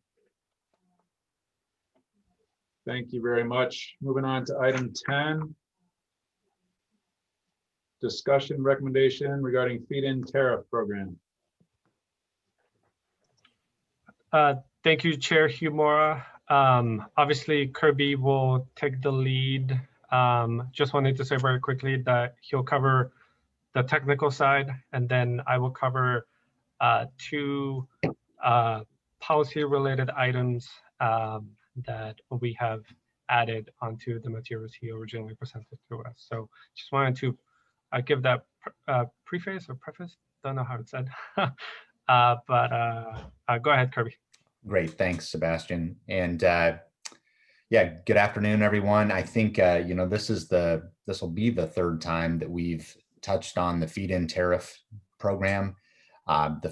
[SPEAKER 2] Thank you very much. Moving on to item 10. Discussion recommendation regarding feed-in tariff program.
[SPEAKER 1] Thank you, Chair Humora. Obviously, Kirby will take the lead. Just wanted to say very quickly that he'll cover the technical side, and then I will cover two policy-related items that we have added onto the materials he originally presented to us. So just wanted to give that preface or preface, don't know how it's said. But go ahead, Kirby.
[SPEAKER 10] Great, thanks, Sebastian. And yeah, good afternoon, everyone. I think this will be the third time that we've touched on the feed-in tariff program. The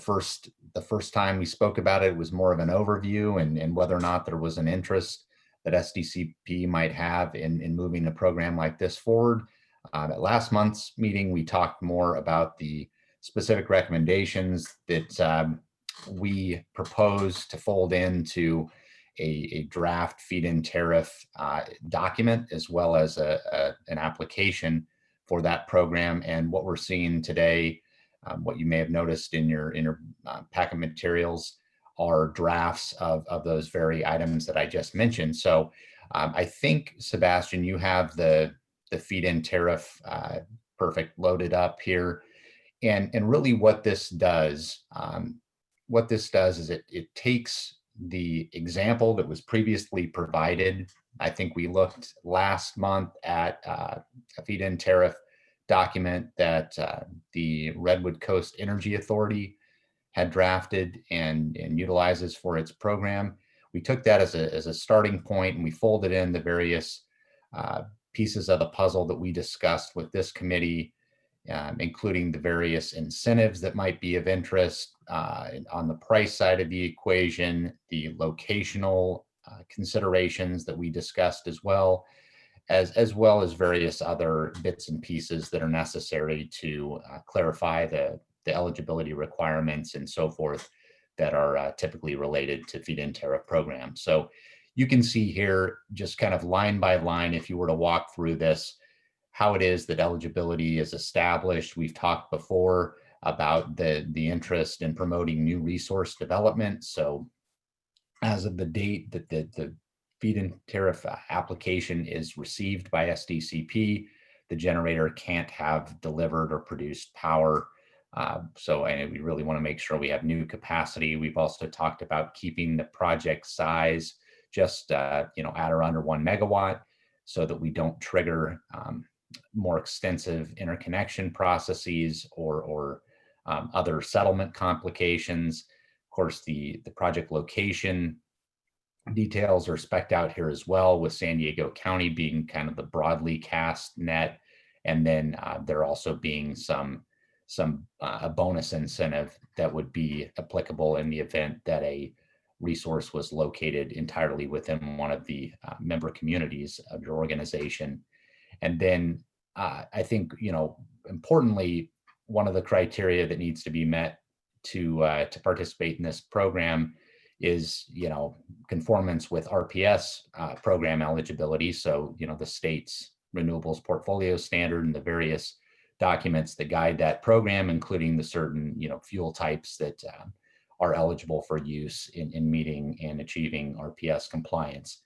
[SPEAKER 10] first time we spoke about it was more of an overview and whether or not there was an interest that SDCP might have in moving a program like this forward. At last month's meeting, we talked more about the specific recommendations that we propose to fold into a draft feed-in tariff document, as well as an application for that program. And what we're seeing today, what you may have noticed in your packet materials, are drafts of those very items that I just mentioned. So I think, Sebastian, you have the feed-in tariff perfect loaded up here. And really what this does is it takes the example that was previously provided. I think we looked last month at a feed-in tariff document that the Redwood Coast Energy Authority had drafted and utilizes for its program. We took that as a starting point, and we folded in the various pieces of the puzzle that we discussed with this committee, including the various incentives that might be of interest on the price side of the equation, the locational considerations that we discussed as well as various other bits and pieces that are necessary to clarify the eligibility requirements and so forth that are typically related to feed-in tariff programs. So you can see here, just kind of line by line, if you were to walk through this, how it is that eligibility is established. We've talked before about the interest in promoting new resource development. So as of the date that the feed-in tariff application is received by SDCP, the generator can't have delivered or produced power. And we really want to make sure we have new capacity. We've also talked about keeping the project size just at or under 1 megawatt, so that we don't trigger more extensive interconnection processes or other settlement complications. Of course, the project location details are spec'd out here as well, with San Diego County being kind of the broadly cast net, and then there also being a bonus incentive that would be applicable in the event that a resource was located entirely within one of the member communities of your organization. And then I think, importantly, one of the criteria that needs to be met to participate in this program is, conformance with RPS program eligibility. So, the state's renewables portfolio standard and the various documents that guide that program, including the certain, fuel types that are eligible for use in meeting and achieving RPS compliance.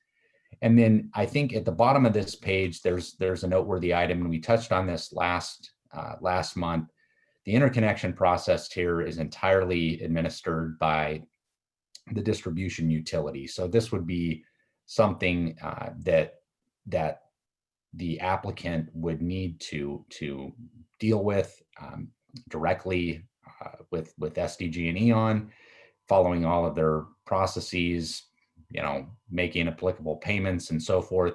[SPEAKER 10] And then I think at the bottom of this page, there's a noteworthy item, and we touched on this last month. The interconnection process here is entirely administered by the distribution utility. So this would be something that the applicant would need to deal with directly with SDG&E on. following all of their processes, making applicable payments and so forth.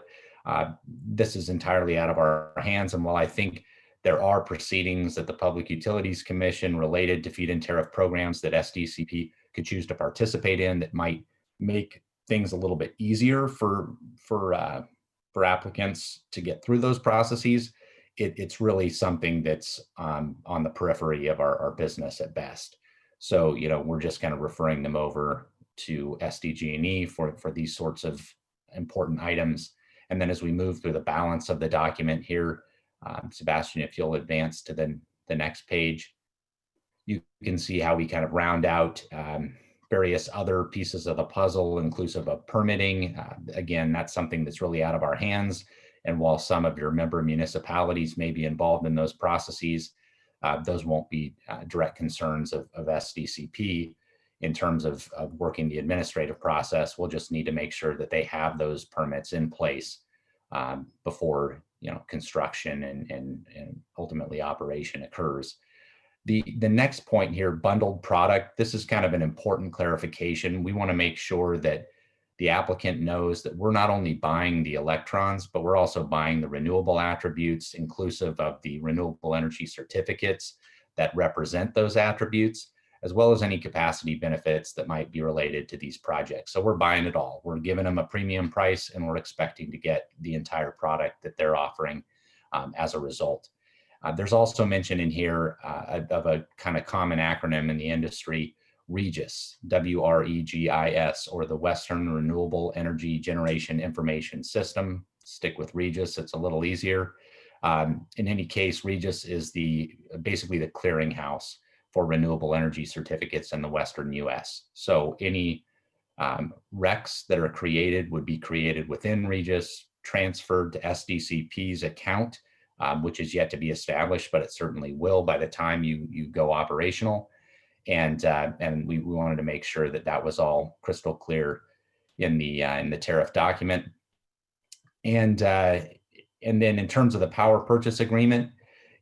[SPEAKER 10] This is entirely out of our hands. And while I think there are proceedings at the Public Utilities Commission related to feed-in tariff programs that SDCP could choose to participate in that might make things a little bit easier for applicants to get through those processes, it's really something that's on the periphery of our business at best. So, we're just kind of referring them over to SDG&E for these sorts of important items. And then as we move through the balance of the document here, Sebastian, if you'll advance to the next page, you can see how we kind of round out various other pieces of the puzzle, inclusive of permitting. Again, that's something that's really out of our hands. And while some of your member municipalities may be involved in those processes, those won't be direct concerns of SDCP in terms of working the administrative process. We'll just need to make sure that they have those permits in place before construction and ultimately operation occurs. The next point here, bundled product, this is kind of an important clarification. We want to make sure that the applicant knows that we're not only buying the electrons, but we're also buying the renewable attributes, inclusive of the renewable energy certificates that represent those attributes, as well as any capacity benefits that might be related to these projects. So we're buying it all. We're giving them a premium price, and we're expecting to get the entire product that they're offering as a result. There's also mention in here of a kind of common acronym in the industry, REGIS, WREGIS, or the Western Renewable Energy Generation Information System. Stick with REGIS, it's a little easier. In any case, REGIS is basically the clearinghouse for renewable energy certificates in the Western US. So any RECs that are created would be created within REGIS, transferred to SDCP's account, which is yet to be established, but it certainly will by the time you go operational. And we wanted to make sure that that was all crystal clear in the tariff document. And then in terms of the power purchase agreement,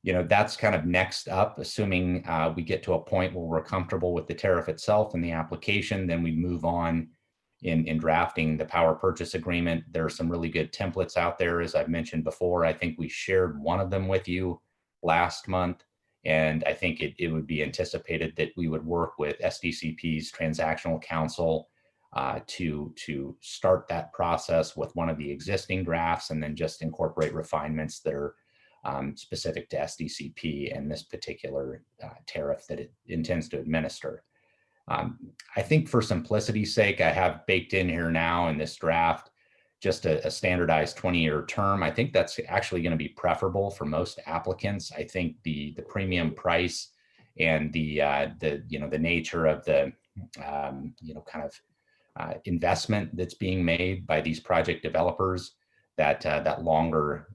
[SPEAKER 10] that's kind of next up, assuming we get to a point where we're comfortable with the tariff itself and the application, then we move on in drafting the power purchase agreement. There are some really good templates out there, as I've mentioned before. I think we shared one of them with you last month. And I think it would be anticipated that we would work with SDCP's transactional counsel to start that process with one of the existing drafts, and then just incorporate refinements that are specific to SDCP and this particular tariff that it intends to administer. I think for simplicity's sake, I have baked in here now in this draft just a standardized 20-year term. I think that's actually going to be preferable for most applicants. I think the premium price and the nature of the investment that's being made by these project developers, that longer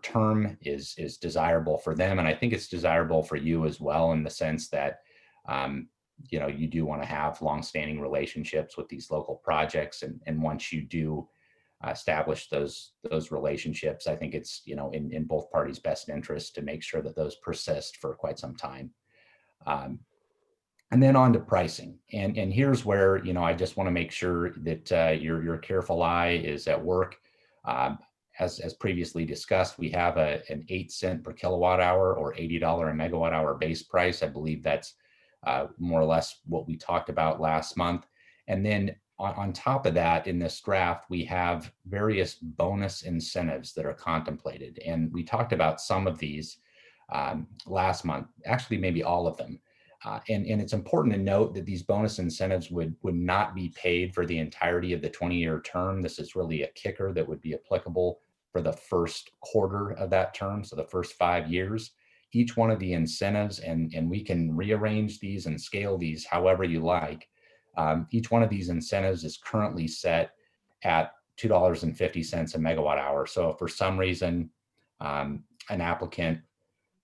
[SPEAKER 10] term is desirable for them, and I think it's desirable for you as well, in the sense that you do want to have longstanding relationships with these local projects, and once you do establish those relationships, I think it's in both parties' best interest to make sure that those persist for quite some time. And then on to pricing, and here's where I just want to make sure that your careful eye is at work. As previously discussed, we have an 8 cent per kilowatt hour or $80 a megawatt hour base price. I believe that's more or less what we talked about last month. And then on top of that, in this draft, we have various bonus incentives that are contemplated. And we talked about some of these last month, actually maybe all of them. And it's important to note that these bonus incentives would not be paid for the entirety of the 20-year term. This is really a kicker that would be applicable for the first quarter of that term, so the first 5 years. Each one of the incentives, and we can rearrange these and scale these however you like. Each one of these incentives is currently set at $2.50 a megawatt hour. So if for some reason an applicant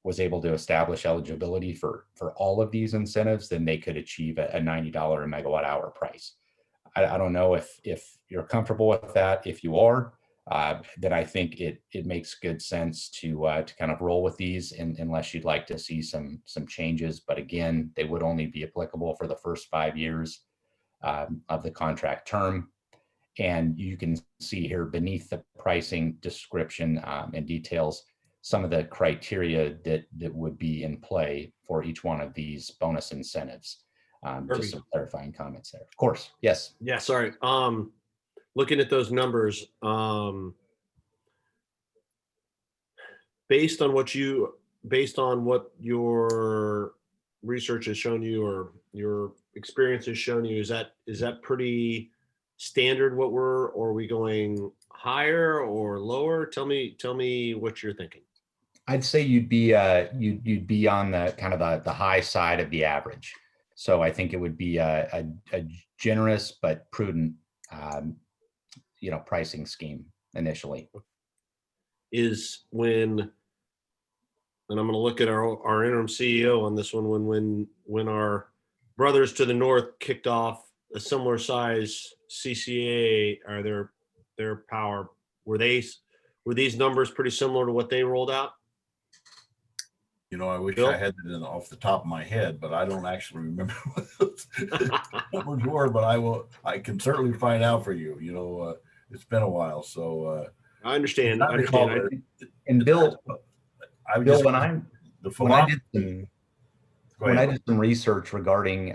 [SPEAKER 10] was able to establish eligibility for all of these incentives, then they could achieve a $90 a megawatt hour price. I don't know if you're comfortable with that. If you are, that I think it makes good sense to kind of roll with these unless you'd like to see some changes. But again, they would only be applicable for the first 5 years of the contract term. And you can see here beneath the pricing description and details some of the criteria that would be in play for each one of these bonus incentives. Just some clarifying comments there. Of course, yes.
[SPEAKER 3] Yeah, sorry. Looking at those numbers, based on what your research has shown you or your experience has shown you, is that pretty standard or are we going higher or lower? Tell me what you're thinking.
[SPEAKER 10] I'd say you'd be on the kind of the high side of the average. So I think it would be a generous but prudent pricing scheme initially.
[SPEAKER 3] Is when, and I'm going to look at our interim CEO on this one, when our brothers to the north kicked off a similar size CCA, or their power, were these numbers pretty similar to what they rolled out?
[SPEAKER 5] I wish
[SPEAKER 3] Bill?
[SPEAKER 5] I had it off the top of my head, but I don't actually remember what those numbers were, but I can certainly find out for you. It's been a while, so
[SPEAKER 3] I understand.
[SPEAKER 5] I recall
[SPEAKER 10] And Bill,
[SPEAKER 5] Bill,
[SPEAKER 10] when I did some research regarding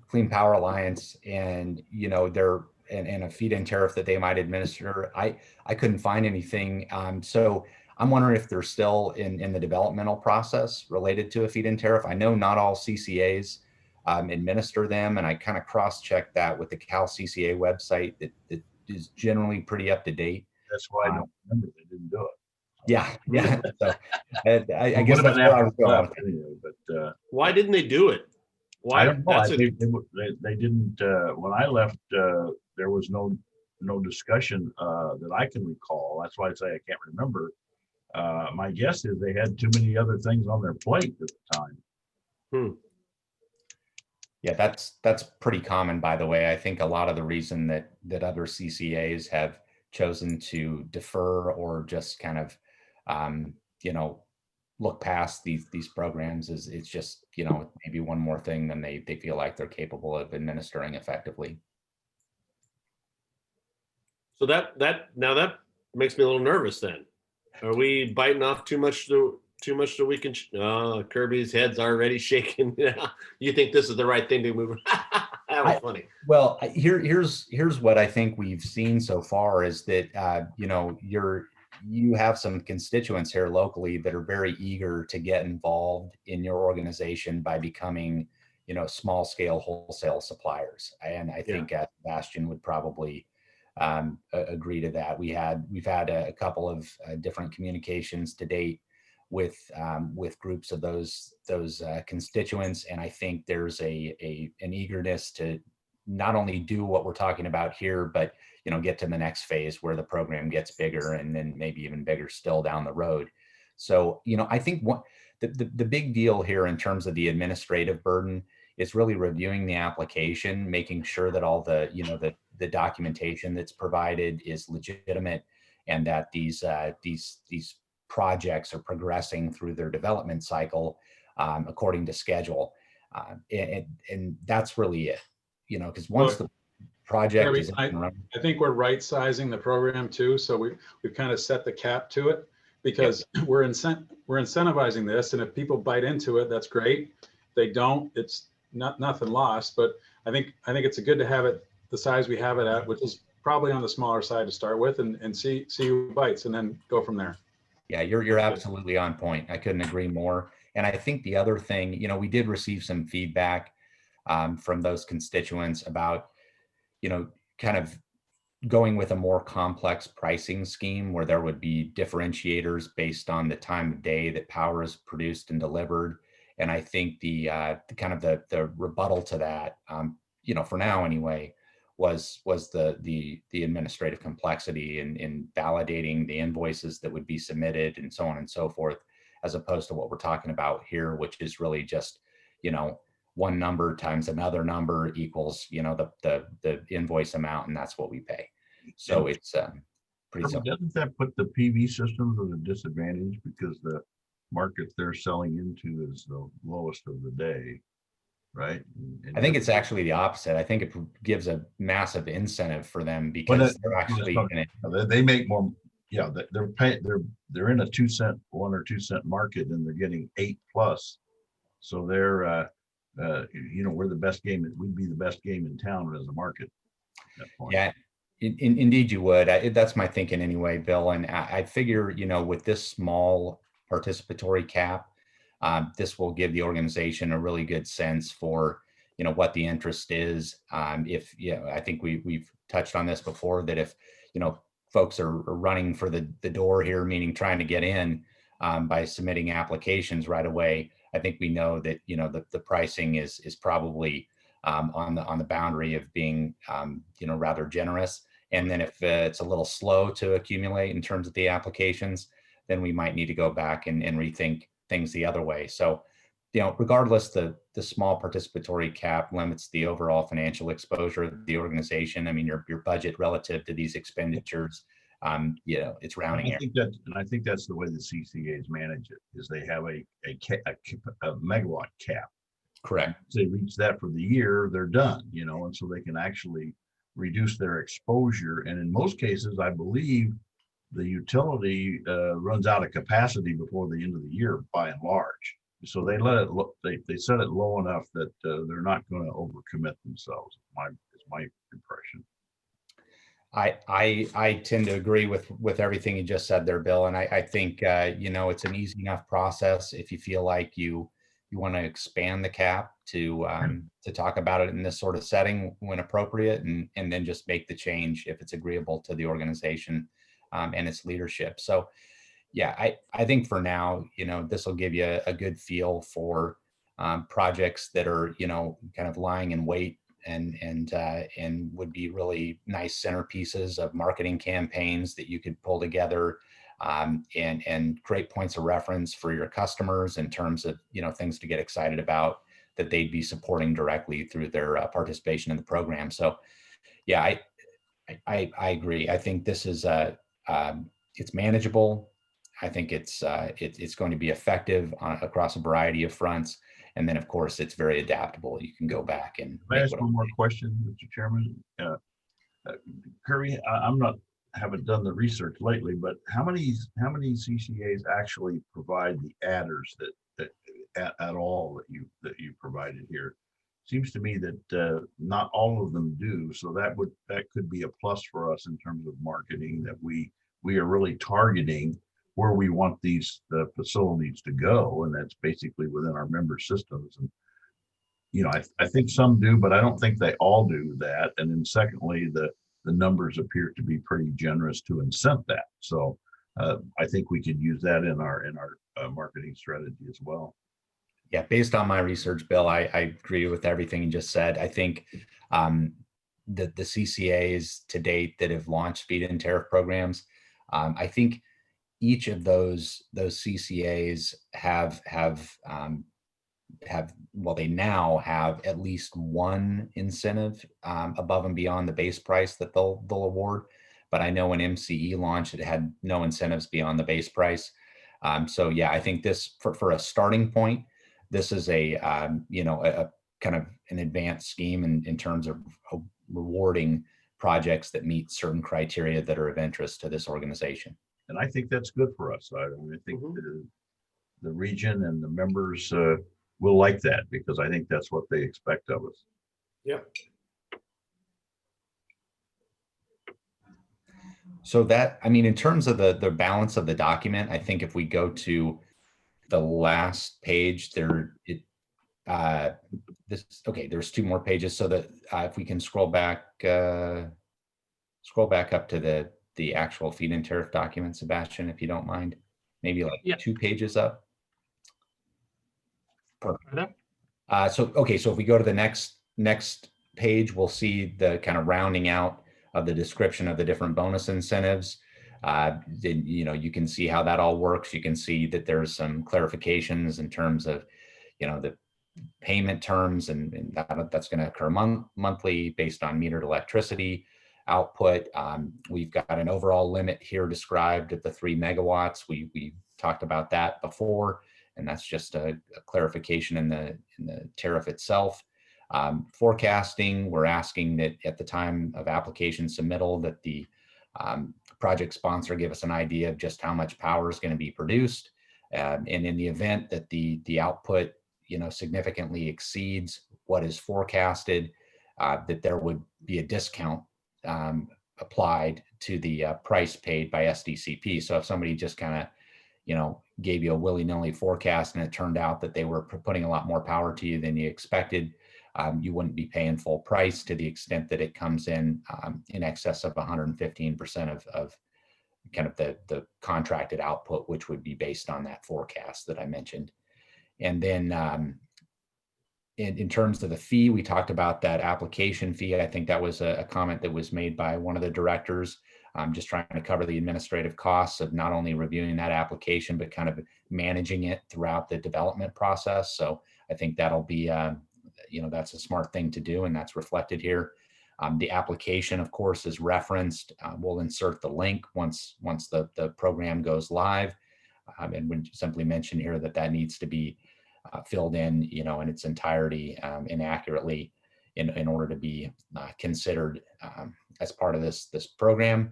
[SPEAKER 10] Clean Power Alliance and their and a feed-in tariff that they might administer, I couldn't find anything. So I'm wondering if they're still in the developmental process related to a feed-in tariff. I know not all CCAs administer them, and I kind of cross-checked that with the Cal CCA website that is generally pretty up to date.
[SPEAKER 5] That's why I don't remember they didn't do it.
[SPEAKER 10] Yeah. So, I guess that's where I was going.
[SPEAKER 5] But
[SPEAKER 3] why didn't they do it? Why?
[SPEAKER 5] I don't know. They didn't. When I left, there was no discussion that I can recall. That's why I say I can't remember. My guess is they had too many other things on their plate at the time.
[SPEAKER 10] Yeah, that's pretty common, by the way. I think a lot of the reason that other CCAs have chosen to defer or just kind of look past these programs is it's just maybe one more thing than they feel like they're capable of administering effectively.
[SPEAKER 3] So that makes me a little nervous. Then are we biting off too much so we can? Kirby's head's already shaking. You think this is the right thing to move? That was funny.
[SPEAKER 10] Well, here's what I think we've seen so far is that you have some constituents here locally that are very eager to get involved in your organization by becoming small scale wholesale suppliers, and I think Sebastian would probably agree to that. We've had a couple of different communications to date with groups of those constituents, and I think there's an eagerness to not only do what we're talking about here, but get to the next phase where the program gets bigger and then maybe even bigger still down the road. So I think the big deal here in terms of the administrative burden is really reviewing the application, making sure that all the the documentation that's provided is legitimate, and that these projects are progressing through their development cycle according to schedule, and that's really it. Because once the project is up and running,
[SPEAKER 2] I think we're right sizing the program too, so we've kind of set the cap to it, because we're incentivizing this, and if people bite into it, that's great. If they don't, it's nothing lost. But I think it's good to have it the size we have it at, which is probably on the smaller side to start with, and see who bites, and then go from there.
[SPEAKER 10] Yeah, you're absolutely on point. I couldn't agree more. And I think the other thing, we did receive some feedback from those constituents about, kind of going with a more complex pricing scheme where there would be differentiators based on the time of day that power is produced and delivered. And I think the kind of the rebuttal to that, for now anyway, was the administrative complexity in validating the invoices that would be submitted and so on and so forth, as opposed to what we're talking about here, which is really just, one number times another number equals, the invoice amount, and that's what we pay. So it's pretty simple.
[SPEAKER 5] Doesn't that put the PV systems at a disadvantage because the market they're selling into is the lowest of the day, right?
[SPEAKER 10] I think it's actually the opposite. I think it gives a massive incentive for them
[SPEAKER 5] Well,
[SPEAKER 10] because they're actually
[SPEAKER 5] they make more. Yeah, they're paying. They're in a 1 or 2 cent market, and they're getting 8+. So they're, we're the best game. We'd be the best game in town as a market. At that point.
[SPEAKER 10] Yeah, indeed you would. That's my thinking anyway, Bill. And I figure, with this small participatory cap, this will give the organization a really good sense for, what the interest is. I think we've touched on this before, that if, folks are running for the door here, meaning trying to get in by submitting applications right away, I think we know that, the pricing is probably on the boundary of being, rather generous. And then if it's a little slow to accumulate in terms of the applications, then we might need to go back and rethink things the other way. So, regardless, the small participatory cap limits the overall financial exposure of the organization. I mean, your budget relative to these expenditures, it's rounding error.
[SPEAKER 5] I think that's the way the CCAs manage it, is they have a megawatt cap.
[SPEAKER 10] Correct.
[SPEAKER 5] If they reach that for the year, they're done, and so they can actually reduce their exposure. And in most cases, I believe the utility runs out of capacity before the end of the year, by and large. So they let it look. They set it low enough that they're not going to overcommit themselves. Is my impression.
[SPEAKER 10] I tend to agree with everything you just said there, Bill. And I think it's an easy enough process if you feel like you want to expand the cap to talk about it in this sort of setting when appropriate, and then just make the change if it's agreeable to the organization and its leadership. So yeah, I think for now, this will give you a good feel for projects that are, kind of lying in wait and would be really nice centerpieces of marketing campaigns that you could pull together, and great points of reference for your customers in terms of, things to get excited about that they'd be supporting directly through their participation in the program. So yeah, I agree. I think this is it's manageable. I think it's going to be effective across a variety of fronts. And then, of course, it's very adaptable. You can go back and
[SPEAKER 5] Can I ask one more question, Mr. Chairman? Kirby, haven't done the research lately, but how many CCAs actually provide the adders that at all that you provided here? Seems to me that not all of them do. So that could be a plus for us in terms of marketing, that we are really targeting where we want these facilities to go, and that's basically within our member systems. And I think some do, but I don't think they all do that. And then secondly, the numbers appear to be pretty generous to incent that. So I think we could use that in our marketing strategy as well.
[SPEAKER 10] Yeah, based on my research, Bill, I agree with everything you just said. I think the CCAs to date that have launched feed-in tariff programs, I think each of those CCAs they now have at least one incentive above and beyond the base price that they'll award. But I know when MCE launched, it had no incentives beyond the base price. So yeah, I think this for a starting point, this is a kind of an advanced scheme in terms of rewarding projects that meet certain criteria that are of interest to this organization.
[SPEAKER 5] And I think that's good for us. I think the region and the members will like that, because I think that's what they expect of us.
[SPEAKER 3] Yep.
[SPEAKER 10] So that, in terms of the balance of the document, I think if we go to the last page there, there's 2 more pages. So that if we can scroll back up to the actual feed-in tariff document, Sebastian, if you don't mind, maybe 2 pages up. Perfect. So if we go to the next page, we'll see the kind of rounding out of the description of the different bonus incentives. Then, you can see how that all works. You can see that there's some clarifications in terms of, the payment terms, and that's going to occur monthly based on metered electricity. output. We've got an overall limit here described at the 3 megawatts. We talked about that before, and that's just a clarification in the tariff itself. Forecasting, we're asking that at the time of application submittal that the project sponsor give us an idea of just how much power is going to be produced. And in the event that the output, significantly exceeds what is forecasted, that there would be a discount applied to the price paid by SDCP. So if somebody just kind of, gave you a willy-nilly forecast and it turned out that they were putting a lot more power to you than you expected, you wouldn't be paying full price to the extent that it comes in excess of 115% of kind of the contracted output, which would be based on that forecast that I mentioned. And then in terms of the fee, we talked about that application fee. I think that was a comment that was made by one of the directors. Just trying to cover the administrative costs of not only reviewing that application, but kind of managing it throughout the development process. So I think that'll be, that's a smart thing to do, and that's reflected here. The application, of course, is referenced. We'll insert the link once the program goes live. And we simply mention here that needs to be filled in, in its entirety inaccurately in order to be considered as part of this program.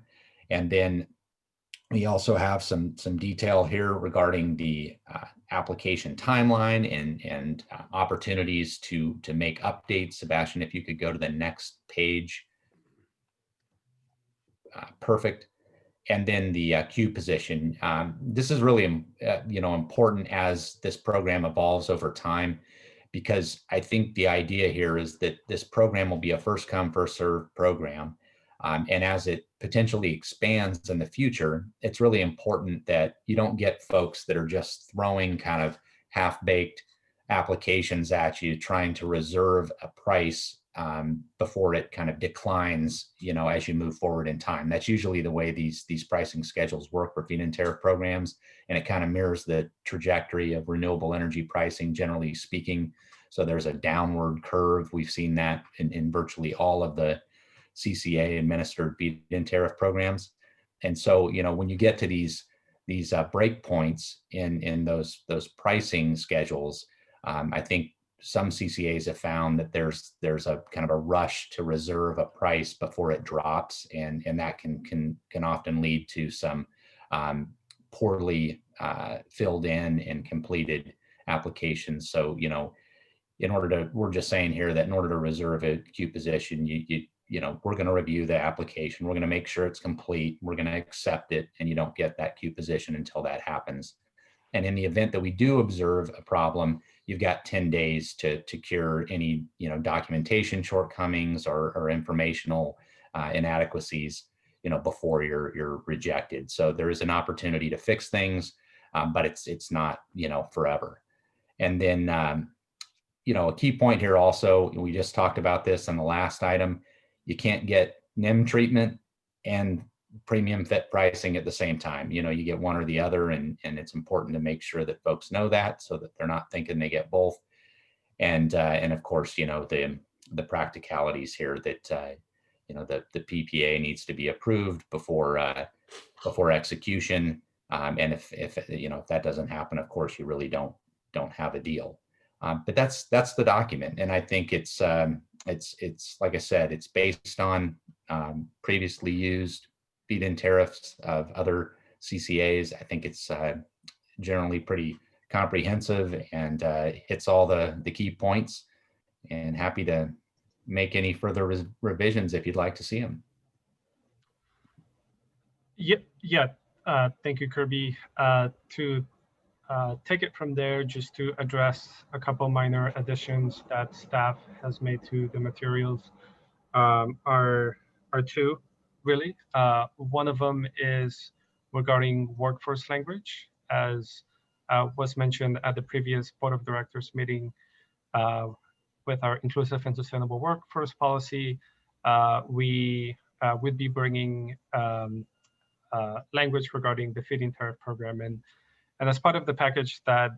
[SPEAKER 10] And then we also have some detail here regarding the application timeline and opportunities to make updates. Sebastian, if you could go to the next page. Perfect. And then the queue position. This is really, important as this program evolves over time, because I think the idea here is that this program will be a first come, first served program. And as it potentially expands in the future, it's really important that you don't get folks that are just throwing kind of half-baked applications at you, trying to reserve a price before it kind of declines, as you move forward in time. That's usually the way these pricing schedules work for feed-in tariff programs, and it kind of mirrors the trajectory of renewable energy pricing, generally speaking. So there's a downward curve. We've seen that in virtually all of the CCA administered feed-in tariff programs. And so, when you get to these break points in those pricing schedules, I think some CCAs have found that there's a kind of a rush to reserve a price before it drops, and that can often lead to some poorly filled in and completed applications. So, we're just saying here that in order to reserve a queue position, we're going to review the application. We're going to make sure it's complete. We're going to accept it, and you don't get that queue position until that happens. And in the event that we do observe a problem, you've got 10 days to cure any, documentation shortcomings or informational inadequacies, before you're rejected. So there is an opportunity to fix things, but it's not, forever. And then, a key point here also, we just talked about this on the last item. You can't get NIM treatment and premium fit pricing at the same time. You get one or the other, and it's important to make sure that folks know that, so that they're not thinking they get both. And of course, the practicalities here that the PPA needs to be approved before execution. And if that doesn't happen, of course, you really don't have a deal. But that's the document, and I think it's like I said, it's based on previously used feed-in tariffs of other CCAs. I think it's generally pretty comprehensive and hits all the key points, and happy to make any further revisions if you'd like to see them.
[SPEAKER 1] Yeah. Thank you, Kirby. To take it from there, just to address a couple minor additions that staff has made to the materials, are two, really. One of them is regarding workforce language. As was mentioned at the previous Board of Directors meeting, with our inclusive and sustainable workforce policy, we would be bringing language regarding the feed-in tariff program. And as part of the package that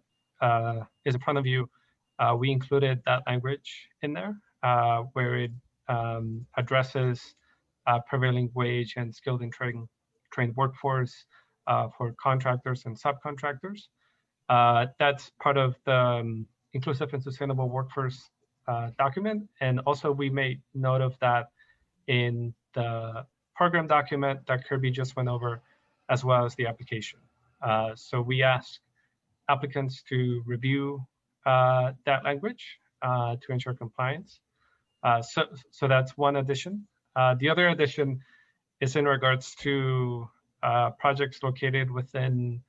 [SPEAKER 1] is in front of you, we included that language in there, where it addresses prevailing wage and skilled and trained workforce for contractors and subcontractors. That's part of the Inclusive and Sustainable Workforce document. And also we made note of that in the program document that Kirby just went over, as well as the application. So we asked applicants to review that language to ensure compliance. So that's one addition. The other addition is in regards to projects located within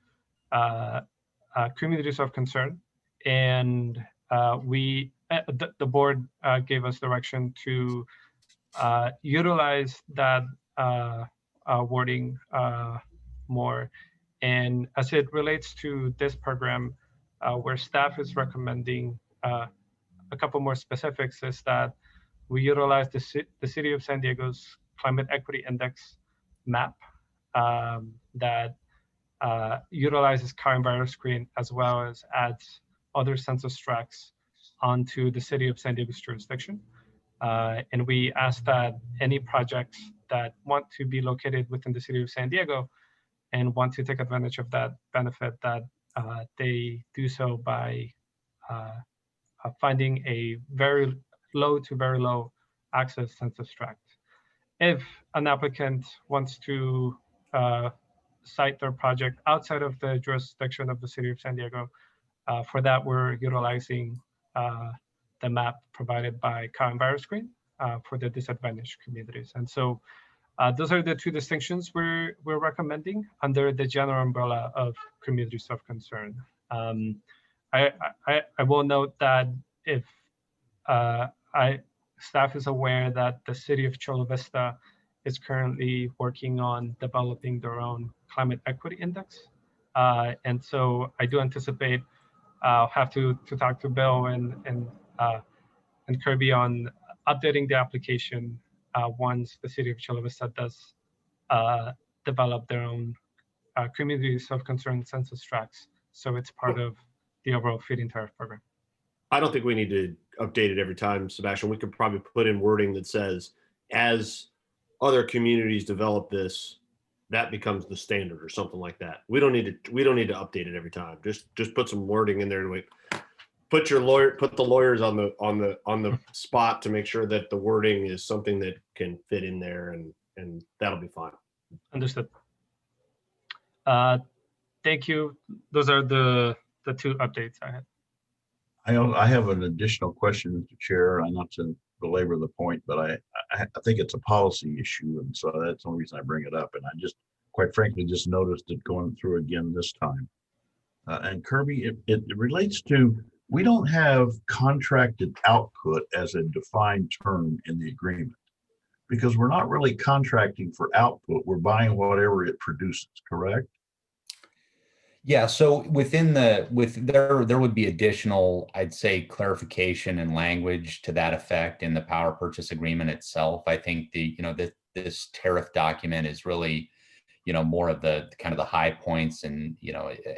[SPEAKER 1] communities of concern. And the board gave us direction to utilize that wording more. And as it relates to this program, where staff is recommending a couple more specifics, is that we utilize the City of San Diego's Climate Equity Index map that utilizes CalEnviroscreen, as well as adds other census tracts onto the City of San Diego's jurisdiction. And we ask that any projects that want to be located within the City of San Diego and want to take advantage of that benefit, that they do so by finding a very low to very low access census tract. If an applicant wants to site their project outside of the jurisdiction of the City of San Diego, for that we're utilizing the map provided by CalEnviroscreen for the disadvantaged communities. And so those are the two distinctions we're recommending under the general umbrella of communities of concern. I will note that if staff is aware that the City of Chula Vista is currently working on developing their own climate equity index. And so I do anticipate I'll have to talk to Bill and Kirby on updating the application once the City of Chula Vista does develop their own communities of concern census tracts. So it's part of the overall feed-in tariff program.
[SPEAKER 3] I don't think we need to update it every time, Sebastian. We could probably put in wording that says, as other communities develop this, that becomes the standard or something like that. We don't need to update it every time. Just put some wording in there and wait. Put the lawyers on the spot to make sure that the wording is something that can fit in there, and that'll be fine.
[SPEAKER 1] Understood. Thank you. Those are the two updates I had.
[SPEAKER 5] I have an additional question, Mr. Chair. Not to belabor the point, but I think it's a policy issue, and so that's the only reason I bring it up. And I just, quite frankly, just noticed it going through again this time. And Kirby, it relates to, we don't have contracted output as a defined term in the agreement, because we're not really contracting for output. We're buying whatever it produces, correct?
[SPEAKER 10] Yeah, so there would be additional, I'd say, clarification and language to that effect in the power purchase agreement itself. I think this tariff document is really, more of the kind of the high points and,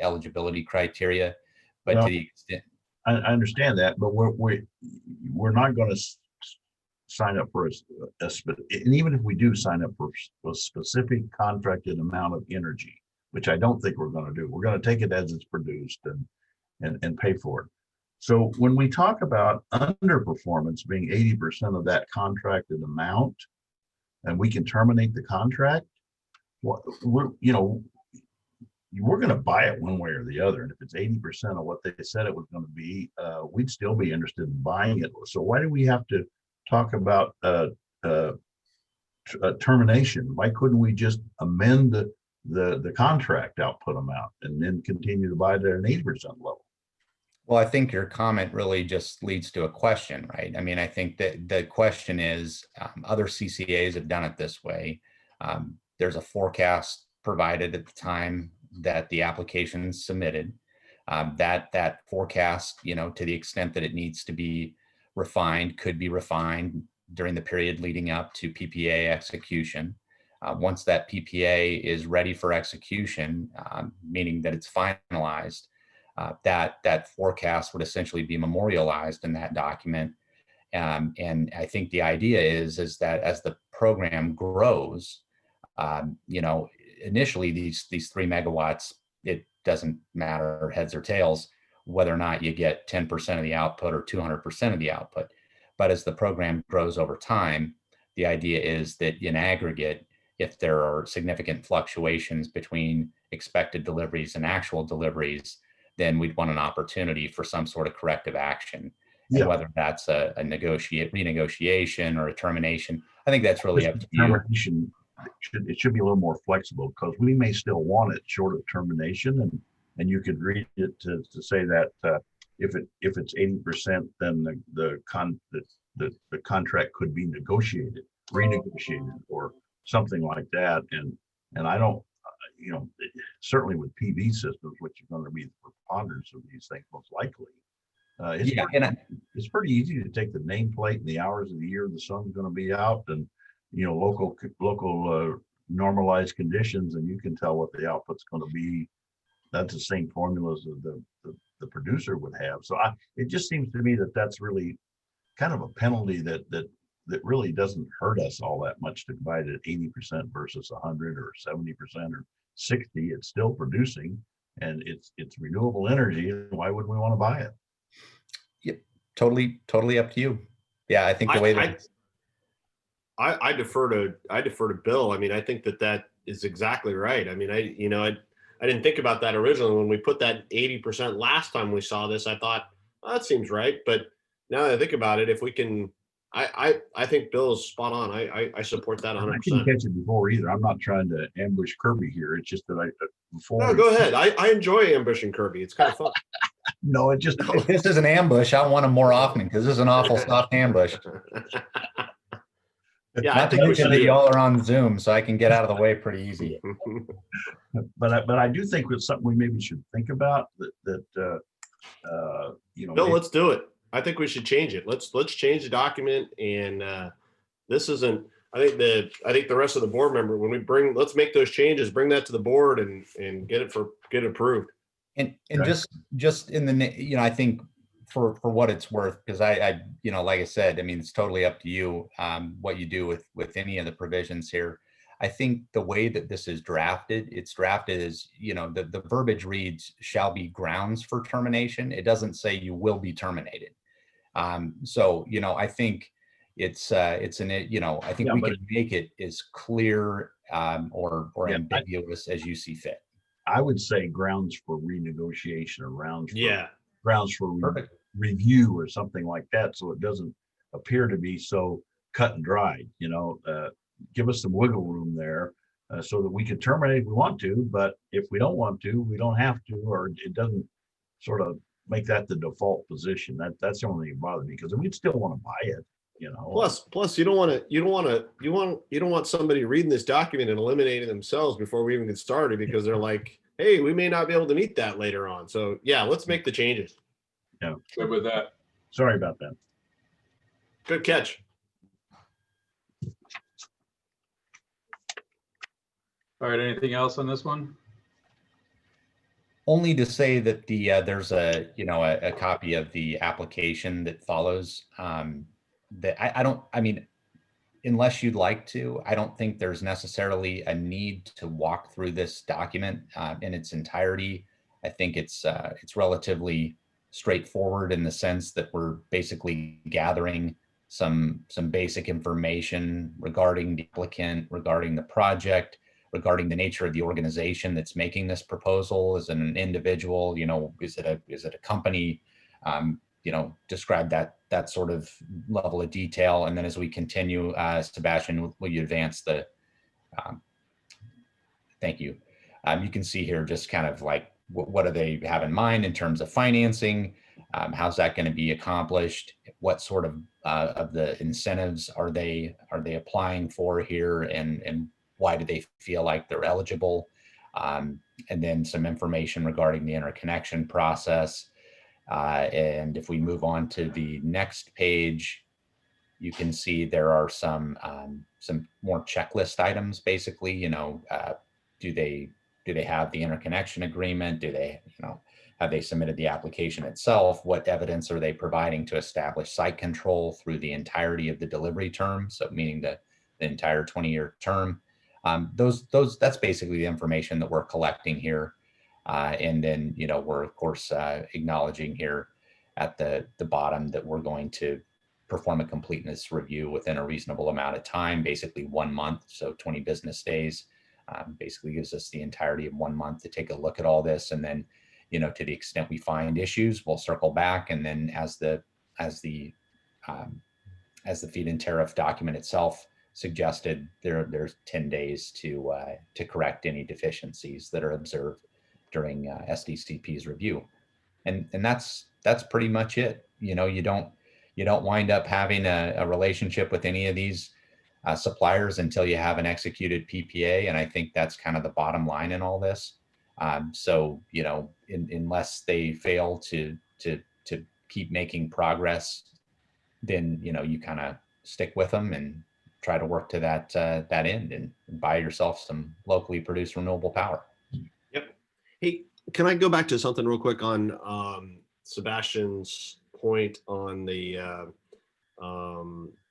[SPEAKER 10] eligibility criteria. But to the extent
[SPEAKER 5] I understand that, but we're not going to sign up for and even if we do sign up for a specific contracted amount of energy, which I don't think we're going to do. We're going to take it as it's produced and pay for it. So when we talk about underperformance being 80% of that contracted amount, and we can terminate the contract, we're going to buy it one way or the other. And if it's 80% of what they said it was going to be, we'd still be interested in buying it. So why do we have to talk about termination? Why couldn't we just amend the contract output amount and then continue to buy it at an 80% level?
[SPEAKER 10] Well, I think your comment really just leads to a question, right? I mean, I think that the question is, other CCAs have done it this way. There's a forecast provided at the time that the application is submitted. That forecast, to the extent that it needs to be refined, could be refined during the period leading up to PPA execution. Once that PPA is ready for execution, meaning that it's finalized, that forecast would essentially be memorialized in that document. And I think the idea is that as the program grows, you know, initially these 3 megawatts, it doesn't matter heads or tails whether or not you get 10% of the output or 200% of the output. But as the program grows over time, the idea is that in aggregate, if there are significant fluctuations between expected deliveries and actual deliveries, then we'd want an opportunity for some sort of corrective action. And
[SPEAKER 5] Yeah.
[SPEAKER 10] whether that's a renegotiation or a termination, I think that's really up to you.
[SPEAKER 5] Termination, it should be a little more flexible because we may still want it short of termination, and you could read it to say that if it's 80%, then the contract could be renegotiated, or something like that. And I don't, you know, certainly with PV systems, which are going to be the preponderance of these things most likely. It's pretty easy to take the nameplate and the hours of the year the sun's going to be out, and you know, local normalized conditions, and you can tell what the output's going to be. That's the same formulas that the producer would have. So it just seems to me that that's really kind of a penalty that really doesn't hurt us all that much to divide it 80% versus 100 or 70% or 60. It's still producing, and it's renewable energy. Why wouldn't we want to buy it?
[SPEAKER 10] Yep, totally up to you. Yeah, I think the way that
[SPEAKER 3] I defer to Bill. I mean, I think that is exactly right. I mean, I didn't think about that originally when we put that 80% last time we saw this. I thought, well, that seems right. But now that I think about it, if we can, I think Bill's spot on. I support that 100%.
[SPEAKER 5] I didn't catch it before either. I'm not trying to ambush Kirby here. It's just that
[SPEAKER 3] No, go ahead. I enjoy ambushing Kirby. It's kind of fun.
[SPEAKER 5] No, it just.
[SPEAKER 10] if this is an ambush, I want them more often because this is an awful soft ambush.
[SPEAKER 3] Yeah,
[SPEAKER 10] Not to mention that y'all are on Zoom, so I can get out of the way pretty easy.
[SPEAKER 5] But I do think it's something we maybe should think about. That you know,
[SPEAKER 3] Bill, let's do it. I think we should change it. Let's change the document. And this isn't. I think the rest of the board member, when we let's make those changes, bring that to the board and get it approved.
[SPEAKER 10] And just in the, you know, I think for what it's worth, because I you know, like I said, I mean, it's totally up to you what you do with any of the provisions here. I think the way that this is drafted, it's drafted as, you know, the verbiage reads shall be grounds for termination. It doesn't say you will be terminated. So, you know, I think it's an, you know, I think we can make it as clear or ambiguous as you see fit.
[SPEAKER 5] I would say grounds for renegotiation or grounds for review or something like that, so it doesn't appear to be so cut and dried. You know, give us some wiggle room there so that we can terminate if we want to, but if we don't want to, we don't have to, or it doesn't sort of make that the default position. That's the only thing that bothers me, because we'd still want to buy it. You know.
[SPEAKER 3] Plus, you don't want somebody reading this document and eliminating themselves before we even get started because they're like, hey, we may not be able to meet that later on. So yeah, let's make the changes.
[SPEAKER 5] Yeah.
[SPEAKER 2] Good with that.
[SPEAKER 5] Sorry about that.
[SPEAKER 3] Good catch.
[SPEAKER 2] All right. Anything else on this one?
[SPEAKER 10] Only to say that there's a copy of the application that follows. That I mean, unless you'd like to, I don't think there's necessarily a need to walk through this document in its entirety. I think it's relatively straightforward in the sense that we're basically gathering some basic information regarding the applicant, regarding the project, regarding the nature of the organization that's making this proposal. Is it an individual? You know, is it a company? You know, describe that sort of level of detail. And then as we continue, Sebastian, will you advance the, thank you. You can see here just kind of like, what do they have in mind in terms of financing? How's that going to be accomplished? What sort of the incentives are they applying for here? And why do they feel like they're eligible? And then some information regarding the interconnection process. And if we move on to the next page, you can see there are some more checklist items. Basically, you know, do they do they have the interconnection agreement? Do they, have they submitted the application itself? What evidence are they providing to establish site control through the entirety of the delivery term? So meaning the entire 20-year term. That's basically the information that we're collecting here. And then, we're of course acknowledging here at the bottom that we're going to perform a completeness review within a reasonable amount of time, basically 1 month, so 20 business days. Basically gives us the entirety of 1 month to take a look at all this, and then, to the extent we find issues, we'll circle back, and then as the feed-in tariff document itself suggested, there's 10 days to correct any deficiencies that are observed during SDCP's review, and that's pretty much it. You don't wind up having a relationship with any of these suppliers until you have an executed PPA, and I think that's kind of the bottom line in all this. So unless they fail to keep making progress, then you kind of stick with them and try to work to that end and buy yourself some locally produced renewable power.
[SPEAKER 3] Yep. Hey, can I go back to something real quick on Sebastian's point on the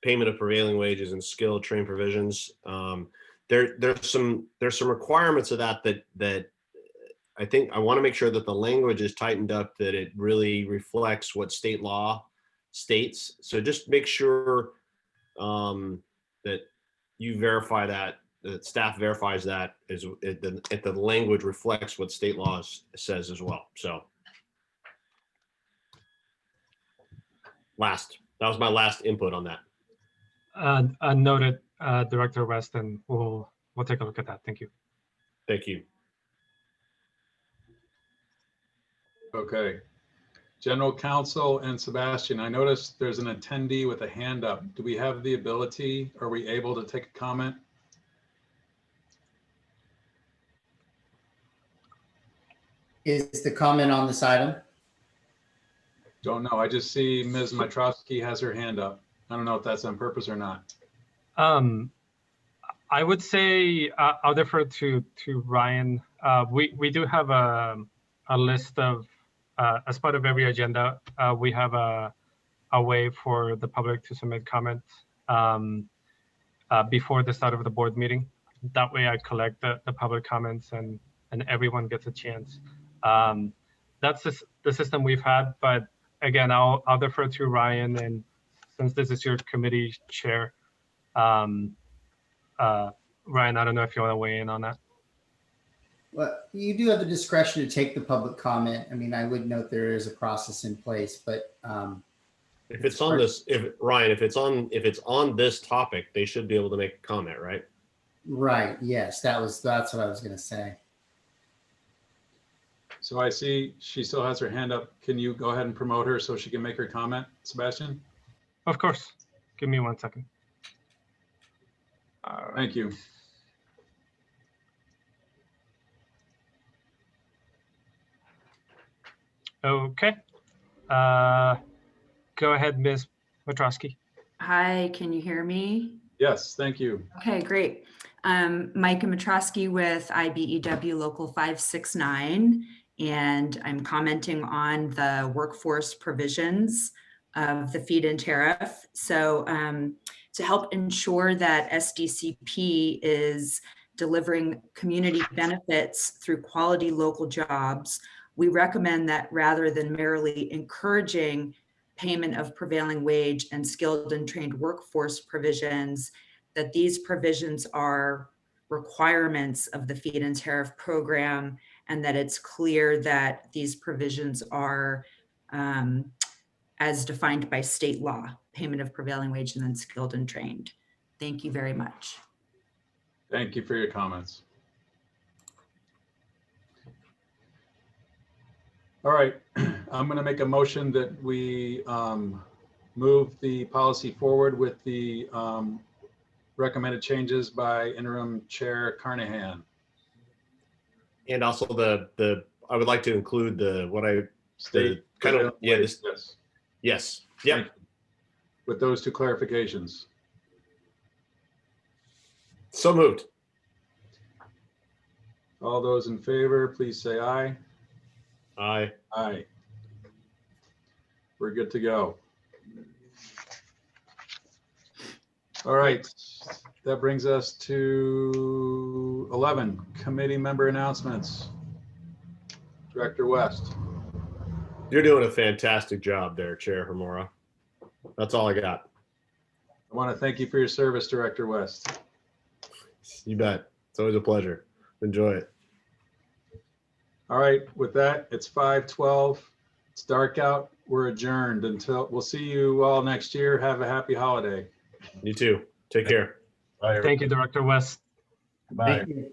[SPEAKER 3] payment of prevailing wages and skilled trade provisions? There's some requirements of that I think I want to make sure that the language is tightened up, that it really reflects what state law states. So just make sure that you verify that staff verifies that the language reflects what state law says as well. So that was my last input on that.
[SPEAKER 1] Noted, Director West, and we'll take a look at that. Thank you.
[SPEAKER 3] Thank you.
[SPEAKER 2] Okay. General Counsel and Sebastian, I noticed there's an attendee with a hand up. Do we have the ability? Are we able to take a comment?
[SPEAKER 7] Is the comment on this item?
[SPEAKER 2] Don't know. I just see Ms. Mitrowski has her hand up. I don't know if that's on purpose or not.
[SPEAKER 1] I would say I'll defer to Ryan. We do have a list of, as part of every agenda, we have a way for the public to submit comments before the start of the board meeting. That way I collect the public comments and everyone gets a chance. That's the system we've had, but again, I'll defer to Ryan, and since this is your committee chair, Ryan, I don't know if you want to weigh in on that.
[SPEAKER 7] Well, you do have the discretion to take the public comment. I mean, I would note there is a process in place, but
[SPEAKER 3] if it's on this, Ryan, if it's on this topic, they should be able to make a comment, right?
[SPEAKER 7] Right. Yes, that's what I was going to say.
[SPEAKER 2] So I see she still has her hand up. Can you go ahead and promote her so she can make her comment, Sebastian?
[SPEAKER 1] Of course. Give me 1 second.
[SPEAKER 2] Thank you.
[SPEAKER 1] Okay. Go ahead, Ms. Mitrowski.
[SPEAKER 11] Hi, can you hear me?
[SPEAKER 2] Yes, thank you.
[SPEAKER 11] Okay, great. Micah Mitrowski with IBEW Local 569, and I'm commenting on the workforce provisions of the feed-in tariff. So to help ensure that SDCP is delivering community benefits through quality local jobs, we recommend that rather than merely encouraging payment of prevailing wage and skilled and trained workforce provisions, that these provisions are requirements of the feed-in tariff program, and that it's clear that these provisions are as defined by state law, payment of prevailing wage and then skilled and trained. Thank you very much.
[SPEAKER 2] Thank you for your comments. All right, I'm going to make a motion that we move the policy forward with the recommended changes by Interim Chair Carnahan.
[SPEAKER 3] And also I would like to include yes. Yep.
[SPEAKER 2] With those two clarifications.
[SPEAKER 3] So moved.
[SPEAKER 2] All those in favor, please say aye.
[SPEAKER 3] Aye.
[SPEAKER 2] Aye. We're good to go. All right, that brings us to 11, committee member announcements. Director West.
[SPEAKER 3] You're doing a fantastic job there, Chair Hamura. That's all I got.
[SPEAKER 2] I want to thank you for your service, Director West.
[SPEAKER 3] You bet. It's always a pleasure. Enjoy it.
[SPEAKER 2] All right, with that, it's 5:12. It's dark out. We're adjourned until, we'll see you all next year. Have a happy holiday.
[SPEAKER 3] You too. Take care.
[SPEAKER 5] Bye,
[SPEAKER 1] Thank you, Director West.
[SPEAKER 5] Bye.
[SPEAKER 7] Thank you.